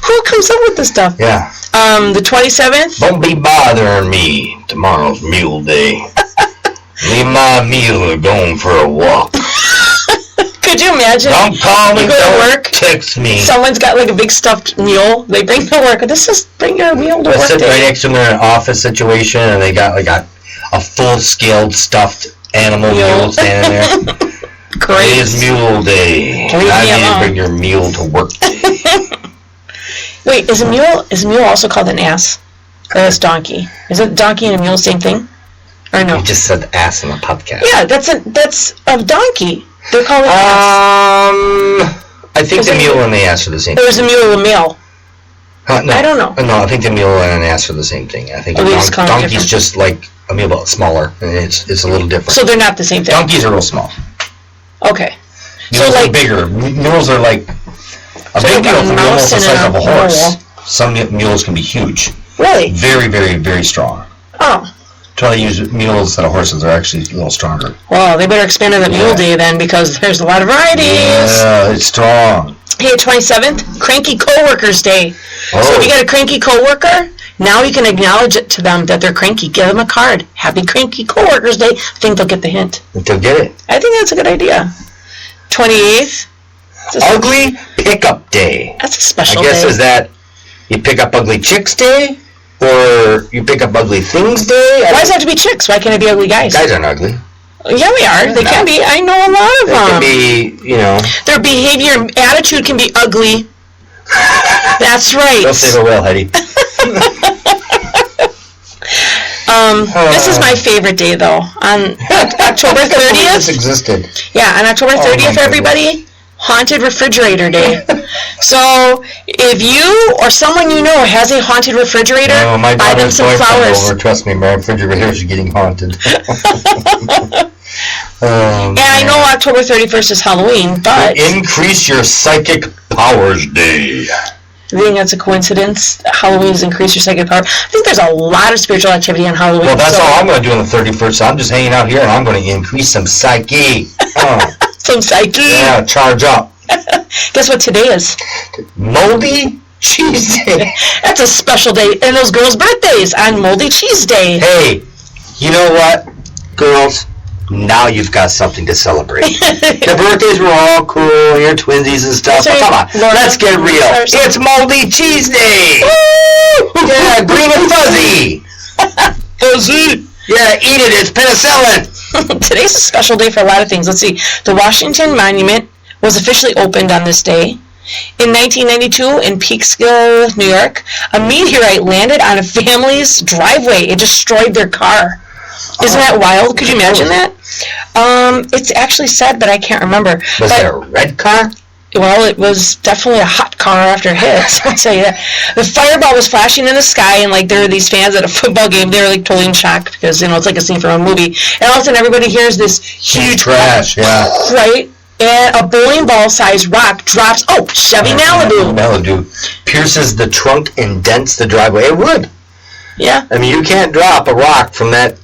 Who comes up with this stuff? Yeah. The 27th? Don't be bothering me. Tomorrow's Mule Day. Leave my mule going for a walk. Could you imagine? Don't call me, you go to work, text me. Someone's got like a big stuffed mule. They bring to work. This is bring your mule to work. Sit right next to them in an office situation, and they got like a full-scaled stuffed animal mule standing there. Great. It is Mule Day. I need to bring your mule to work today. Wait, is a mule also called an ass? Or is donkey? Is it donkey and a mule the same thing? Or no? You just said ass in a podcast. Yeah, that's a donkey. They're called an ass. I think the mule and the ass are the same thing. Or is a mule a male? No, I don't know. No, I think the mule and an ass are the same thing. I think donkey's just like a mule, but smaller. And it's a little different. So they're not the same thing? Donkeys are real small. Okay. Mules are bigger. Mules are like a big mule can be almost the size of a horse. Some mules can be huge. Really? Very, very, very strong. Oh. Try to use mules that are horses are actually a little stronger. Well, they better expand on that Mule Day then, because there's a lot of varieties. Yeah, it's strong. Hey, 27th, Cranky Coworkers Day. Oh. So if you got a cranky coworker, now you can acknowledge it to them that they're cranky. Give them a card. Happy Cranky Coworkers Day. I think they'll get the hint. They'll get it. I think that's a good idea. 28th. Ugly Pickup Day. That's a special day. I guess day. Is that you pick up ugly chicks day? Or you pick up ugly things day? Why does it have to be chicks? Why can't it be ugly guys? Guys aren't ugly. Yeah, we are. They can be. I know a lot of them. They can be, Their behavior and attitude can be ugly. That's right. Don't say the whale, Hetty. This is my favorite day, though. On October 30th. This existed. Yeah, on October 30th, everybody, Haunted Refrigerator Day. So, if you or someone you know has a haunted refrigerator, my buy them daughter's some boyfriend flowers. over. Trust me, my refrigerator is getting haunted. And I know October 31st is Halloween, but Increase your psychic powers day. I think that's a coincidence. Halloween is increase your psychic power. I think there's a lot of spiritual activity on Halloween. Well, that's all I'm going to do on the 31st. So I'm just hanging out here, and I'm going to increase some psyche. Some psyche. Yeah, charge up. Guess what today is? Moldy Cheese Day. That's a special day. And those girls' birthdays on Moldy Cheese Day. Hey, you know what, girls? Now you've got something to celebrate. The birthdays were all cool, your twinsies and stuff. Sorry, Come on, Laura, let's get real. It's Moldy Cheese Day. Woo! Yeah, green and fuzzy. Fuzzy. Yeah, eat it. It's penicillin. Today's a special day for a lot of things. Let's see. The Washington Monument was officially opened on this day. In 1992, in Peekskill, New York, a meteorite landed on a family's driveway. It destroyed their car. Isn't that wild? Could you imagine that? It's actually said, but I can't remember. Was it a red car? Well, it was definitely a hot car after it hit, so I'll tell you that. The fireball was flashing in the sky, and, there were these fans at a football game. They were, totally in shock because, it's like a scene from a movie. And all of a sudden, everybody hears this huge crash, yeah. Right? And a bowling ball-sized rock drops. Oh, Chevy Malibu. Malibu pierces the trunk and dents the driveway. It would. Yeah. I mean, you can't drop a rock from that.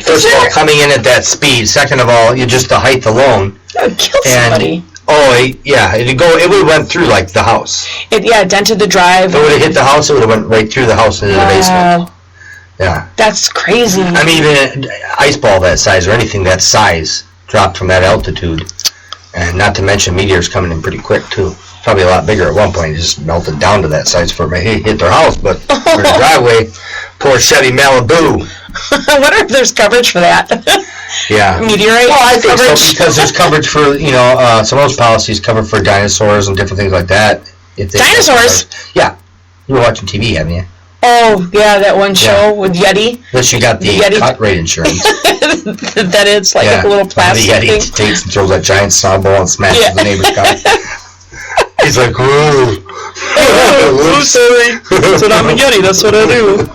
First of all, coming in at that speed. Second of all, just the height alone. That would kill somebody. It would have went through the house. It dented the drive. If it would have hit the house, it would have went right through the house into the basement. Yeah. That's crazy. I mean, even an ice ball that size or anything that size dropped from that altitude. And not to mention meteors coming in pretty quick, too. Probably a lot bigger at one point. It just melted down to that size for it hit their house. But for the driveway, poor Chevy Malibu. I wonder if there's coverage for that. Yeah. Meteorite Well, I think coverage. so, because there's coverage for, some of those policies cover for dinosaurs and different things like that. Dinosaurs? Yeah. You were watching TV, haven't you? Oh, yeah, that one show with Yeti. Unless you got the Yeti. cut rate insurance. That it's a little plastic the Yeti thing. takes and throws that giant snowball and smashes the neighbor's car. He's like, whoa. Oh, sorry. So I'm a Yeti, that's what I do.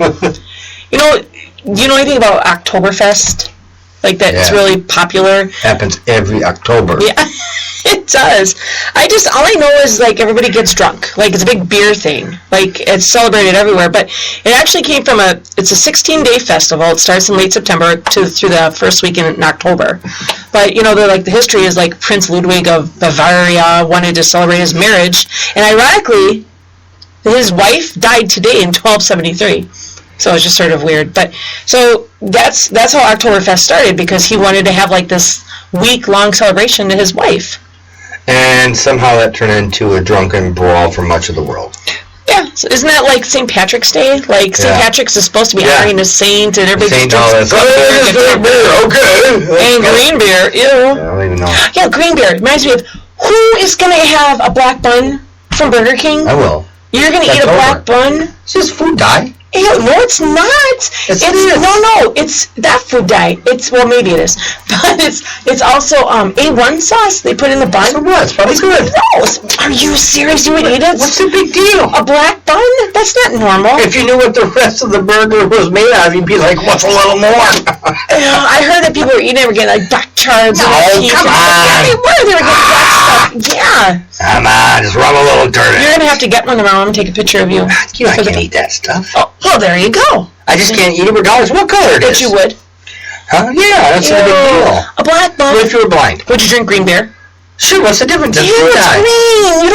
You know anything about Oktoberfest? That's really popular. Happens every October. Yeah, it does. All I know is everybody gets drunk. It's a big beer thing. It's celebrated everywhere. But it actually came from it's a 16-day festival. It starts in late September through the first week in October. But the history is Prince Ludwig of Bavaria wanted to celebrate his marriage, and ironically, his wife died today in 1273. So it's just sort of weird. But so that's how Oktoberfest started, because he wanted to have this week-long celebration to his wife. And somehow that turned into a drunken brawl for much of the world. Yeah, so isn't that like St. Patrick's Day? St. Patrick's is supposed to be honoring a saint, and everybody just drinks and green beer. Ew. I don't even know. Yeah, green beer. Reminds me of, who is going to have a black bun from Burger King? I will. You're going to eat a black bun? It's just food dye. Ew, no, it's not. It's that food dye. Maybe it is, but it's also A1 sauce they put in the bun. So what? It's probably good. Gross. Are you serious? You would eat it? What's the big deal? A black bun? That's not normal. If you knew what the rest of the burger was made out of, you'd be like, what's a little more? I heard that people were eating it, were getting black chards. No, come on. Yeah, they were getting black stuff. Yeah. Come on, just rub a little dirt in. You're gonna have to get one tomorrow and take a picture of you. I can't eat that stuff. Oh, well, there you go. I just can't eat it regardless of what color it is. But you would. Huh? Yeah, that's a big deal. A black bun. What if you were blind? Would you drink green beer? Sure, what's the difference? It's green.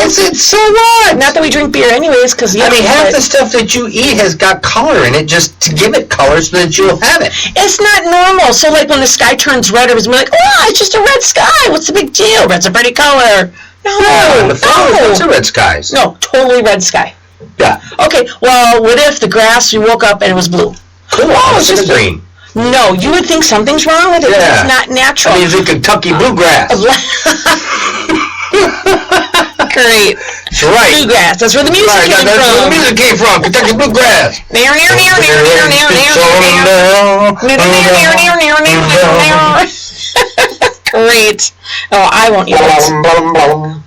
It's so what? Not that we drink beer anyways, because half the stuff that you eat has got color in it just to give it color so that you'll have it. It's not normal. So when the sky turns red, everybody's like, oh, it's just a red sky. What's the big deal? Red's a pretty color. No. Yeah, and the flowers, are red skies. No, totally red sky. Yeah. Okay, well, what if the grass, you woke up and it was blue? Cool. Oh, it's just green. No, you would think something's wrong with it. Yeah. It's not natural. I mean, it's a Kentucky bluegrass. Great. That's right. Bluegrass. That's where the music Right, came that's from. where the music came from. Kentucky bluegrass. Great. Oh, I won't eat it.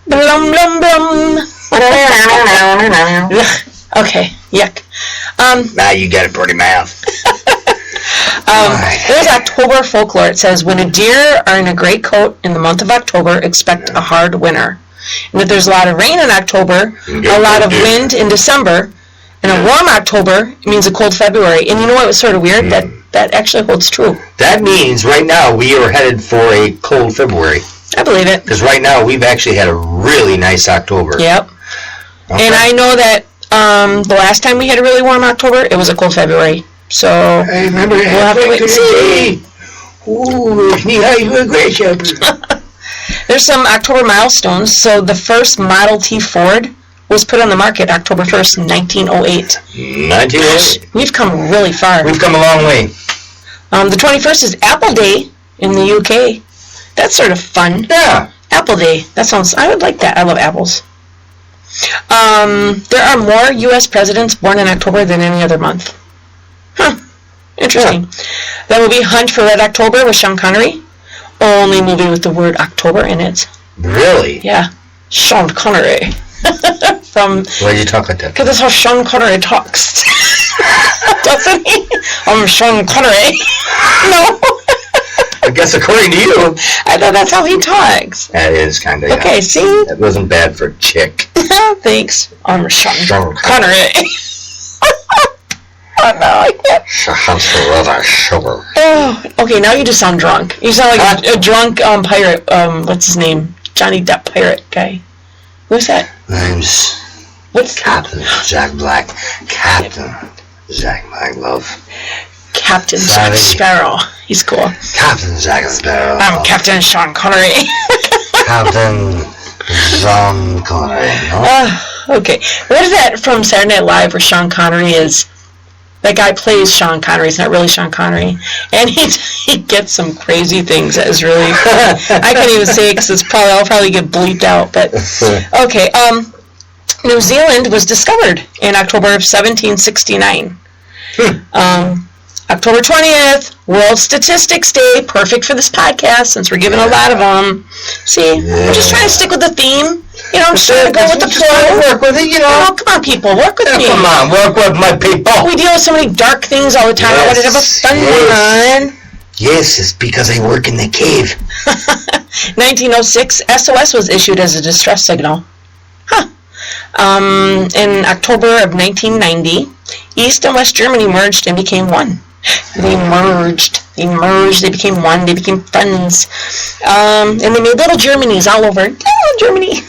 Blum, blum, blum. Okay, yuck. Now you got a pretty mouth. There's October folklore. It says, when a deer are in a great coat in the month of October, expect a hard winter. And if there's a lot of rain in October, a lot of wind in December, and a warm October, it means a cold February. And you know what was sort of weird? That actually holds true. That means right now we are headed for a cold February. I believe it. Because right now we've actually had a really nice October. Yep. Okay. And I know that the last time we had a really warm October, it was a cold February. So I remember we'll have to wait and see. Ooh, you a great shepherd. There's some October milestones. So the first Model T Ford was put on the market October 1st, 1908. 1908. We've come really far. We've come a long way. The 21st is Apple Day in the UK. That's sort of fun. Yeah. Apple Day. That sounds, I would like that. I love apples. There are more U.S. presidents born in October than any other month. Huh. Interesting. Yeah. That will be Hunt for Red October with Sean Connery. Only movie with the word October in it. Really? Yeah. Sean Connery. From. Why'd you talk like that? Because that's how Sean Connery talks. Doesn't he? I'm Sean Connery. No. I guess according to you. I thought that's how he talks. That is kind of. Okay, see? That wasn't bad for a chick. Thanks. I'm Sean Connery. Oh, no, I can't. Sugar. Oh, okay, now you just sound drunk. You sound like a drunk pirate. What's his name? Johnny Depp pirate guy. Who's that? Name's Captain Jack Black. Captain Jack Black, love. Captain Jack Sparrow. He's cool. Captain Jack Sparrow. I'm Captain Sean Connery. Captain Sean Connery. No? Okay. What is that from Saturday Night Live where Sean Connery is... That guy plays Sean Connery. It's not really Sean Connery. And he gets some crazy things that is really... I can't even say it because I'll probably get bleeped out. But okay. New Zealand was discovered in October of 1769. October 20th, World Statistics Day. Perfect for this podcast since we're giving a lot of them. See, I'm just trying to stick with the theme. You know, I'm just trying to go with the flow. Work with it, you know. Oh, come on, people. Work with me. Come on, work with my people. We deal with so many dark things all the time. I wanted to have a fun one. Yes, it's because I work in the cave. 1906, SOS was issued as a distress signal. Huh. In October of 1990, East and West Germany merged and became one. They merged, they became one, they became friends. And they made little Germanys all over. Oh, Germany.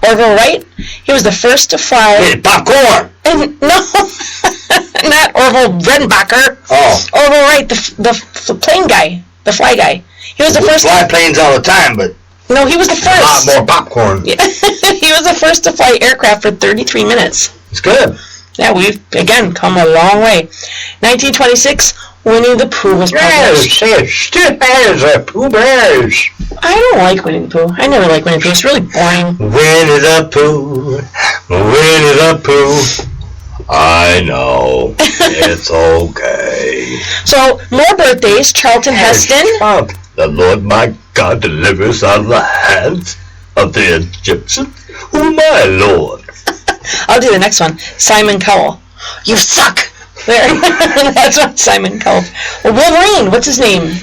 Orville Wright, he was the first to fly. Wait, popcorn! And, no, not Orville Redenbacher. Oh. Orville Wright, the plane guy, the fly guy. He was the first. Fly planes all the time, but. No, he was the first. A lot more popcorn. Yeah. He was the first to fly aircraft for 33 minutes. It's good. Yeah, we've, again, come a long way. 1926, Winnie the Pooh was published. Yes, Pooh Bears. I don't like Winnie the Pooh. I never liked Winnie the Pooh. It's really boring. Winnie the Pooh, Winnie the Pooh. I know. It's okay. So, more birthdays. Charlton Heston. The Lord my God delivers out of the hands of the Egyptians. Oh, my Lord. I'll do the next one. Simon Cowell. You suck! There. That's what Simon Cowell. Well, Wolverine. What's his name?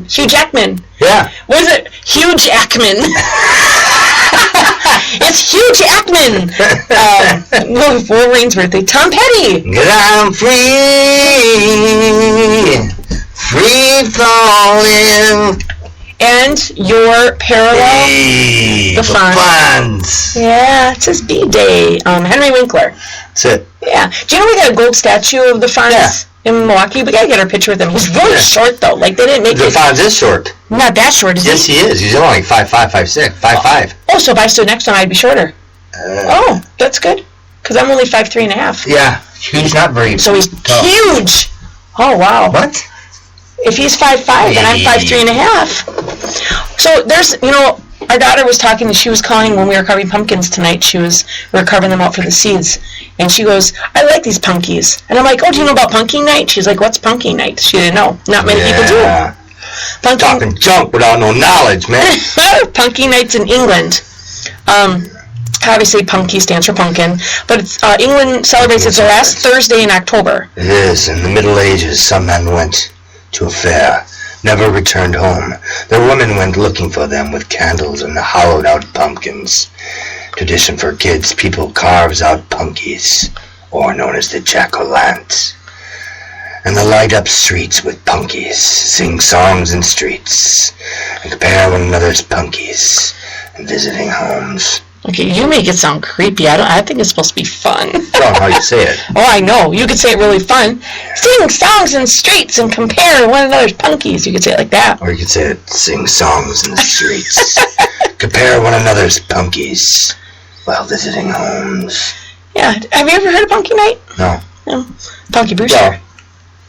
Hugh Jackman. Yeah. What is it? Hugh Jackman. It's Hugh Jackman. Wolverine's birthday. Tom Petty. 'Cause I'm free. Free falling. And your parallel, Hey, the Fonz. Yeah, it's his B-Day. Henry Winkler. That's it. Yeah. Do you know we got a gold statue of the Fonz in Milwaukee? We gotta get our picture with him. He's really short though. Like they didn't make the Fonz is short. Not that short, is he? Yes, he is. He's only 5'5", 5'6", 5'5". Oh, so if I stood next to him, I'd be shorter. Oh, that's good. Because I'm only 5'3.5". Yeah, he's not very. So he's tall. huge. Oh wow. What? if he's 5'5", and I'm 5'3.5". So there's, our daughter was talking, and she was calling when we were carving pumpkins tonight. We were carving them out for the seeds, and she goes, "I like these punkies." And I'm like, "Oh, do you know about punking night?" She's like, "What's punking night?" She didn't know. Not many people do. Talking junk without no knowledge, man. Punking night's in England. Obviously, punky stands for pumpkin, but England celebrates its last Thursday in October. It is. In the Middle Ages, some men went to a fair, never returned home. Their women went looking for them with candles and hollowed-out pumpkins. Tradition for kids, people carves out punkies, or known as the jack-o'-lantern, and they light up streets with punkies, sing songs in streets, and compare one another's punkies and visiting homes. Okay, you make it sound creepy. I think it's supposed to be fun. Well, how you say it? Oh, I know. You could say it really fun. Sing songs in streets and compare one another's punkies. You could say it like that. Or you could say it, sing songs in the streets, compare one another's punkies while visiting homes. Yeah. Have you ever heard of Punky Night? No. Punky Brewster? Well,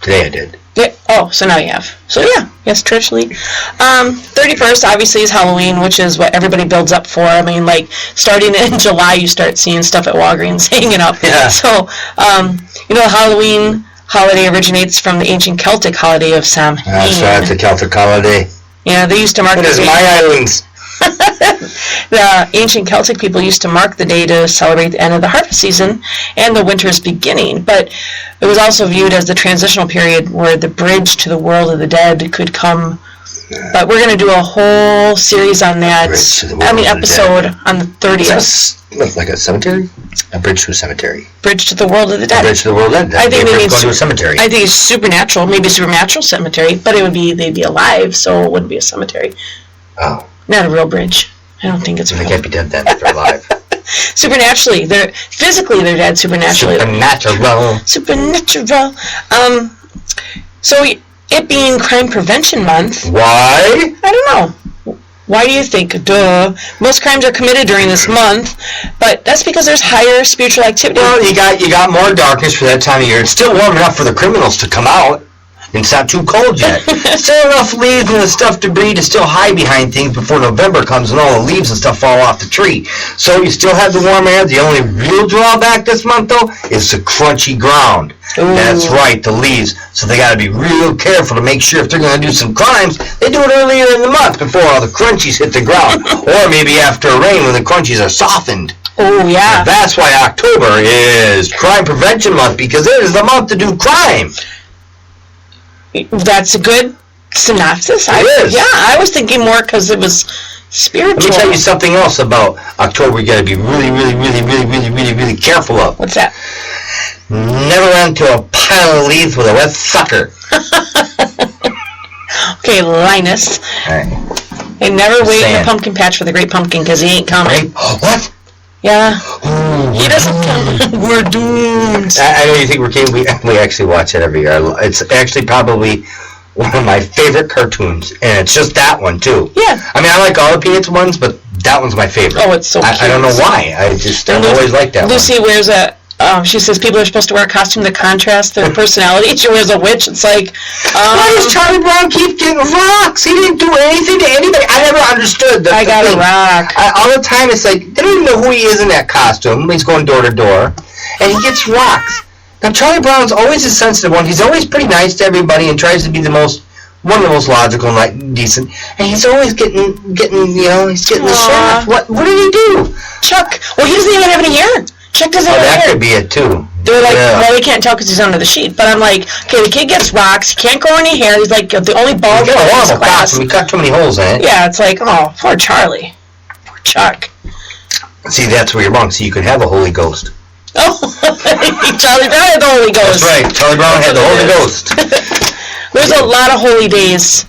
today I did. Yeah. Oh, so now you have. So yeah, yes, traditionally. 31st obviously is Halloween, which is what everybody builds up for. I mean, like, starting in July, you start seeing stuff at Walgreens hanging up. Yeah. So, the Halloween holiday originates from the ancient Celtic holiday of Samhain. That's right, the Celtic holiday. Yeah, they used to mark It is my islands. The ancient Celtic people used to mark the day to celebrate the end of the harvest season and the winter's beginning, but it was also viewed as the transitional period where the bridge to the world of the dead could come. But we're going to do a whole series on that, episode on the 30th. Look like a cemetery? A bridge to a cemetery. Bridge to the world of the dead. A bridge to the world of the dead. I think they go to a cemetery. I think it's supernatural, maybe a supernatural cemetery, but they'd be alive, so it wouldn't be a cemetery. Oh. Not a real bridge. I don't think it's real. They can't be dead then if they're alive. Supernaturally, physically they're dead. Supernaturally, supernatural. So it being Crime Prevention Month. Why? I don't know. Why do you think? Duh. Most crimes are committed during this month, but that's because there's higher spiritual activity. Well, you got more darkness for that time of year. It's still warm enough for the criminals to come out. It's not too cold yet. Still enough leaves and the stuff debris to still hide behind things before November comes and all the leaves and stuff fall off the tree. So you still have the warm air. The only real drawback this month, though, is the crunchy ground. Ooh. That's right, the leaves. So they got to be real careful to make sure if they're going to do some crimes, they do it earlier in the month before all the crunchies hit the ground. Or maybe after a rain when the crunchies are softened. Oh, yeah. And that's why October is Crime Prevention Month, because it is the month to do crime. That's a good synopsis. It is. Yeah, I was thinking more because it was spiritual. Let me tell you something else about October you got to be really, really, really, really, really, really, really careful of. What's that? Never run into a pile of leaves with a wet sucker. Okay, Linus. Right. And never wait in the pumpkin patch for the great pumpkin because he ain't coming. What? Yeah. He doesn't come. We're doomed. I know you think we're kidding. We actually watch it every year. It's actually probably one of my favorite cartoons, and it's just that one too. Yeah. I mean, I like all the Peanuts ones, but that one's my favorite. Oh, it's so cute. I don't know why. I've always liked that Lucy one. wears a... she says people are supposed to wear a costume that contrasts their personality. She wears a witch. It's like... why does Charlie Brown keep getting rocks? He didn't do anything to anybody. I never understood that. I got a rock. All the time, it's like, they don't even know who he is in that costume. He's going door to door. And he gets rocks. Now, Charlie Brown's always a sensitive one. He's always pretty nice to everybody and tries to be one of the most logical and decent. And he's always getting he's getting the shaft. What did he do? Chuck. Well, he doesn't even have any hair. Chuck doesn't have that hair. Could be it, too. They're like, well, they can't tell because he's under the sheet. But I'm like, okay, the kid gets rocks. He can't grow any hair. He's like the only bald guy in his class. We cut too many holes in it. Yeah, it's like, oh, poor Charlie. Poor Chuck. See, that's where you're wrong. See, you could have a Holy Ghost. Oh, Charlie Brown had the Holy Ghost. That's right. Charlie Brown had the Holy Ghost. There's a lot of holy days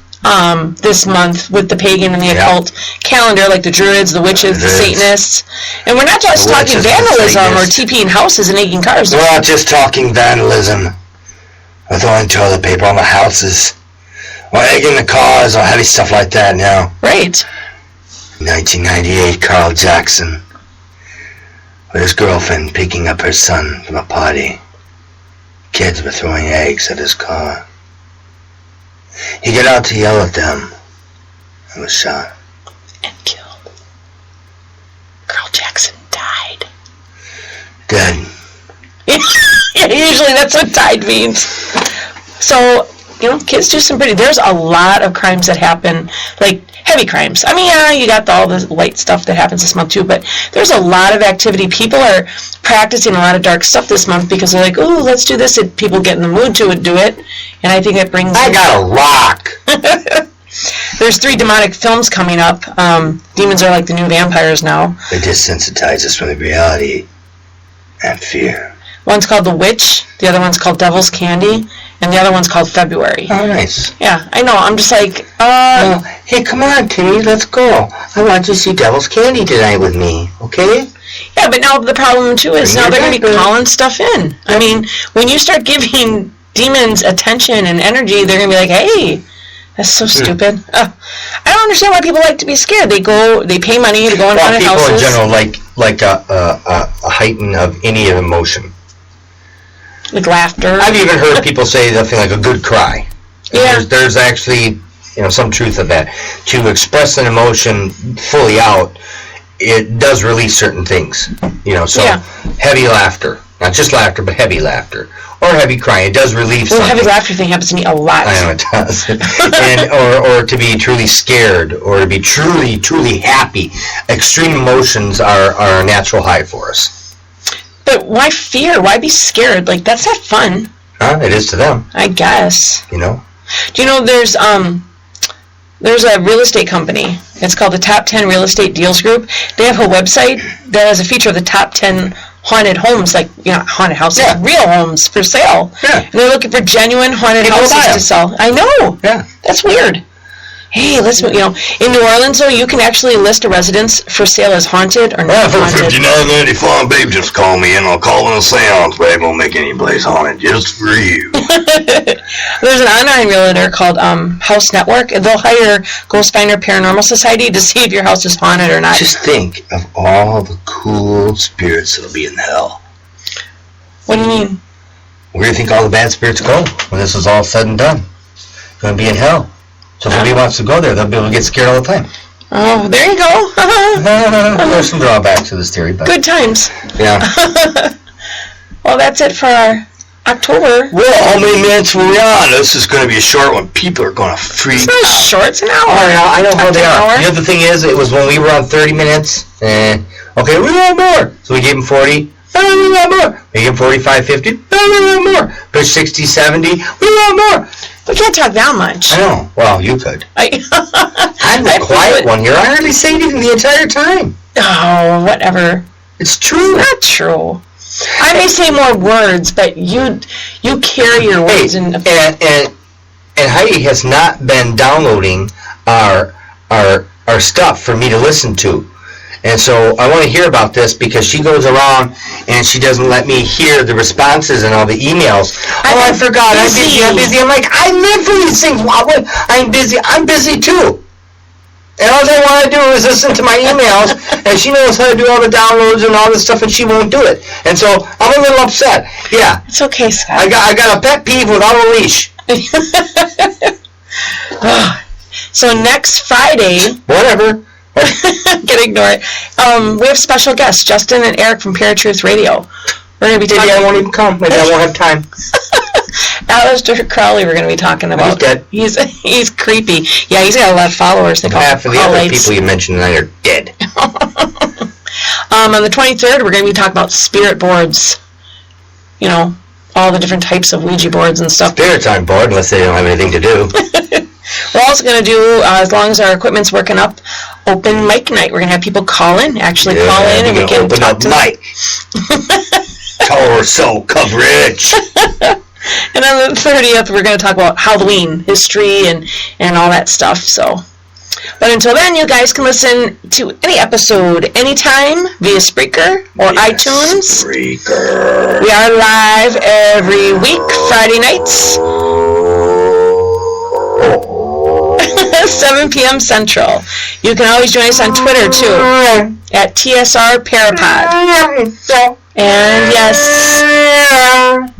this month with the pagan and the occult calendar, like the Druids, the witches, the Satanists. And we're not just talking vandalism or TPing houses and egging cars. We're not just talking vandalism or throwing toilet paper on the houses or egging the cars or heavy stuff like that now. Right. 1998, Carl Jackson with his girlfriend picking up her son from a party. Kids were throwing eggs at his car. He got out to yell at them and was shot. And killed. Carl Jackson died. Dead. Yeah, usually that's what died means. So, kids do some there's a lot of crimes that happen, like heavy crimes. I mean, yeah, you got all the light stuff that happens this month too, but there's a lot of activity. People are practicing a lot of dark stuff this month because they're like, oh, let's do this, and people get in the mood to do it, and I think that brings... I got a rock! There's 3 demonic films coming up. Demons are like the new vampires now. They desensitize us from the reality and fear. One's called The Witch, the other one's called Devil's Candy, and the other one's called February. Oh, nice. Yeah, I know. I'm just like, hey, come on, Timmy, let's go. I want you to see Devil's Candy tonight with me, okay? Yeah, but now the problem, too, is now they're going to be calling stuff in. I mean, when you start giving demons attention and energy, they're going to be like, hey, that's so stupid. I don't understand why people like to be scared. They pay money to go in front of houses. People in general like a heighten of any emotion. Like laughter. I've even heard people say something like a good cry. Yeah. There's actually, some truth of that. To express an emotion fully out, it does release certain things. Heavy laughter. Not just laughter, but heavy laughter. Or heavy crying. It does relieve something. The heavy laughter thing happens to me a lot. I know it does. or to be truly scared, or to be truly, truly happy. Extreme emotions are a natural high for us. But why fear? Why be scared? Like, that's not fun. It is to them. I guess. Do you know there's a real estate company. It's called the Top 10 Real Estate Deals Group. They have a website that has a feature of the top 10 haunted homes, like, haunted houses, real homes for sale. Yeah. And they're looking for genuine haunted houses to sell. I know. Yeah. That's weird. Hey, let's, in New Orleans, though, you can actually list a residence for sale as haunted or not haunted. $59.95, babe, just call me and I'll call in a seance, babe. Won't make any place haunted just for you. There's an online realtor called House Network, and they'll hire Ghost Finder Paranormal Society to see if your house is haunted or not. Just think of all the cool spirits that'll be in hell. What do you mean? Where do you think all the bad spirits go when this is all said and done? Going to be in hell. So if anybody wants to go there, they'll be able to get scared all the time. Oh, there you go. There's some drawbacks to this theory, but good times. Yeah. Well, that's it for our October. Well, how many minutes were we on? This is going to be a short one. People are going to freak out. It's not short. It's an hour. Oh, yeah, I know how they are. The thing is, it was when we were on 30 minutes. Okay, we want more. So we gave them 40. We want more. We gave them 45, 50. We want more. Push 60, 70. We want more. We can't talk that much. I know. Well, you could. I'm the quiet one here. I hardly say anything the entire time. Oh, whatever. It's true. It's not true. I may say more words, but you carry your words. And Heidi has not been downloading our stuff for me to listen to. And so I want to hear about this because she goes around and she doesn't let me hear the responses and all the emails. I forgot. I'm busy. I'm like, I live for these things. I'm busy. I'm busy too. And all I want to do is listen to my emails, and she knows how to do all the downloads and all this stuff, and she won't do it. And so I'm a little upset. Yeah. It's okay, Scott. I got a pet peeve without a leash. So next Friday... Whatever. Can ignore it. We have special guests, Justin and Eric from Paratruth Radio. We're going to be talking... Maybe I won't even come. Maybe I won't have time. Alistair Crowley we're going to be talking about. He's dead. He's creepy. Yeah, he's got a lot of followers. They call half of the other people you mentioned tonight are dead. On the 23rd, we're going to be talking about spirit boards. All the different types of Ouija boards and stuff. Spirits aren't bored unless they don't have anything to do. We're also going to do, as long as our equipment's working up, open mic night. We're going to have people call in, call in, and we can open talk up to mic. Torso coverage. And on the 30th, we're going to talk about Halloween history and all that stuff. So, but until then, you guys can listen to any episode anytime via Spreaker or iTunes. Spreaker. We are live every week, Friday nights. 7 p.m. Central. You can always join us on Twitter, too, at TSR Parapod. And yes,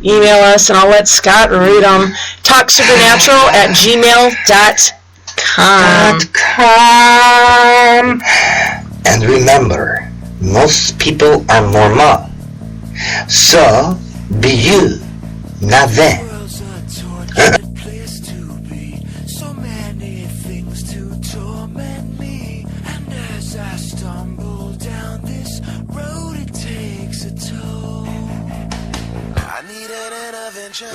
email us and I'll let Scott read them. talksupernatural@gmail.com. And remember, most people are normal. So, be you, not them. World's a tortured place to be. So many things to torment me. And as I stumble down this road, it takes a toll. I need an intervention.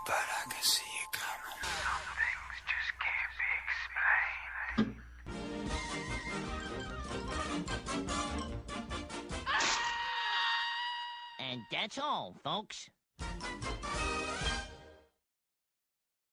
But I can see it coming. Some things just can't be explained. And that's all, folks.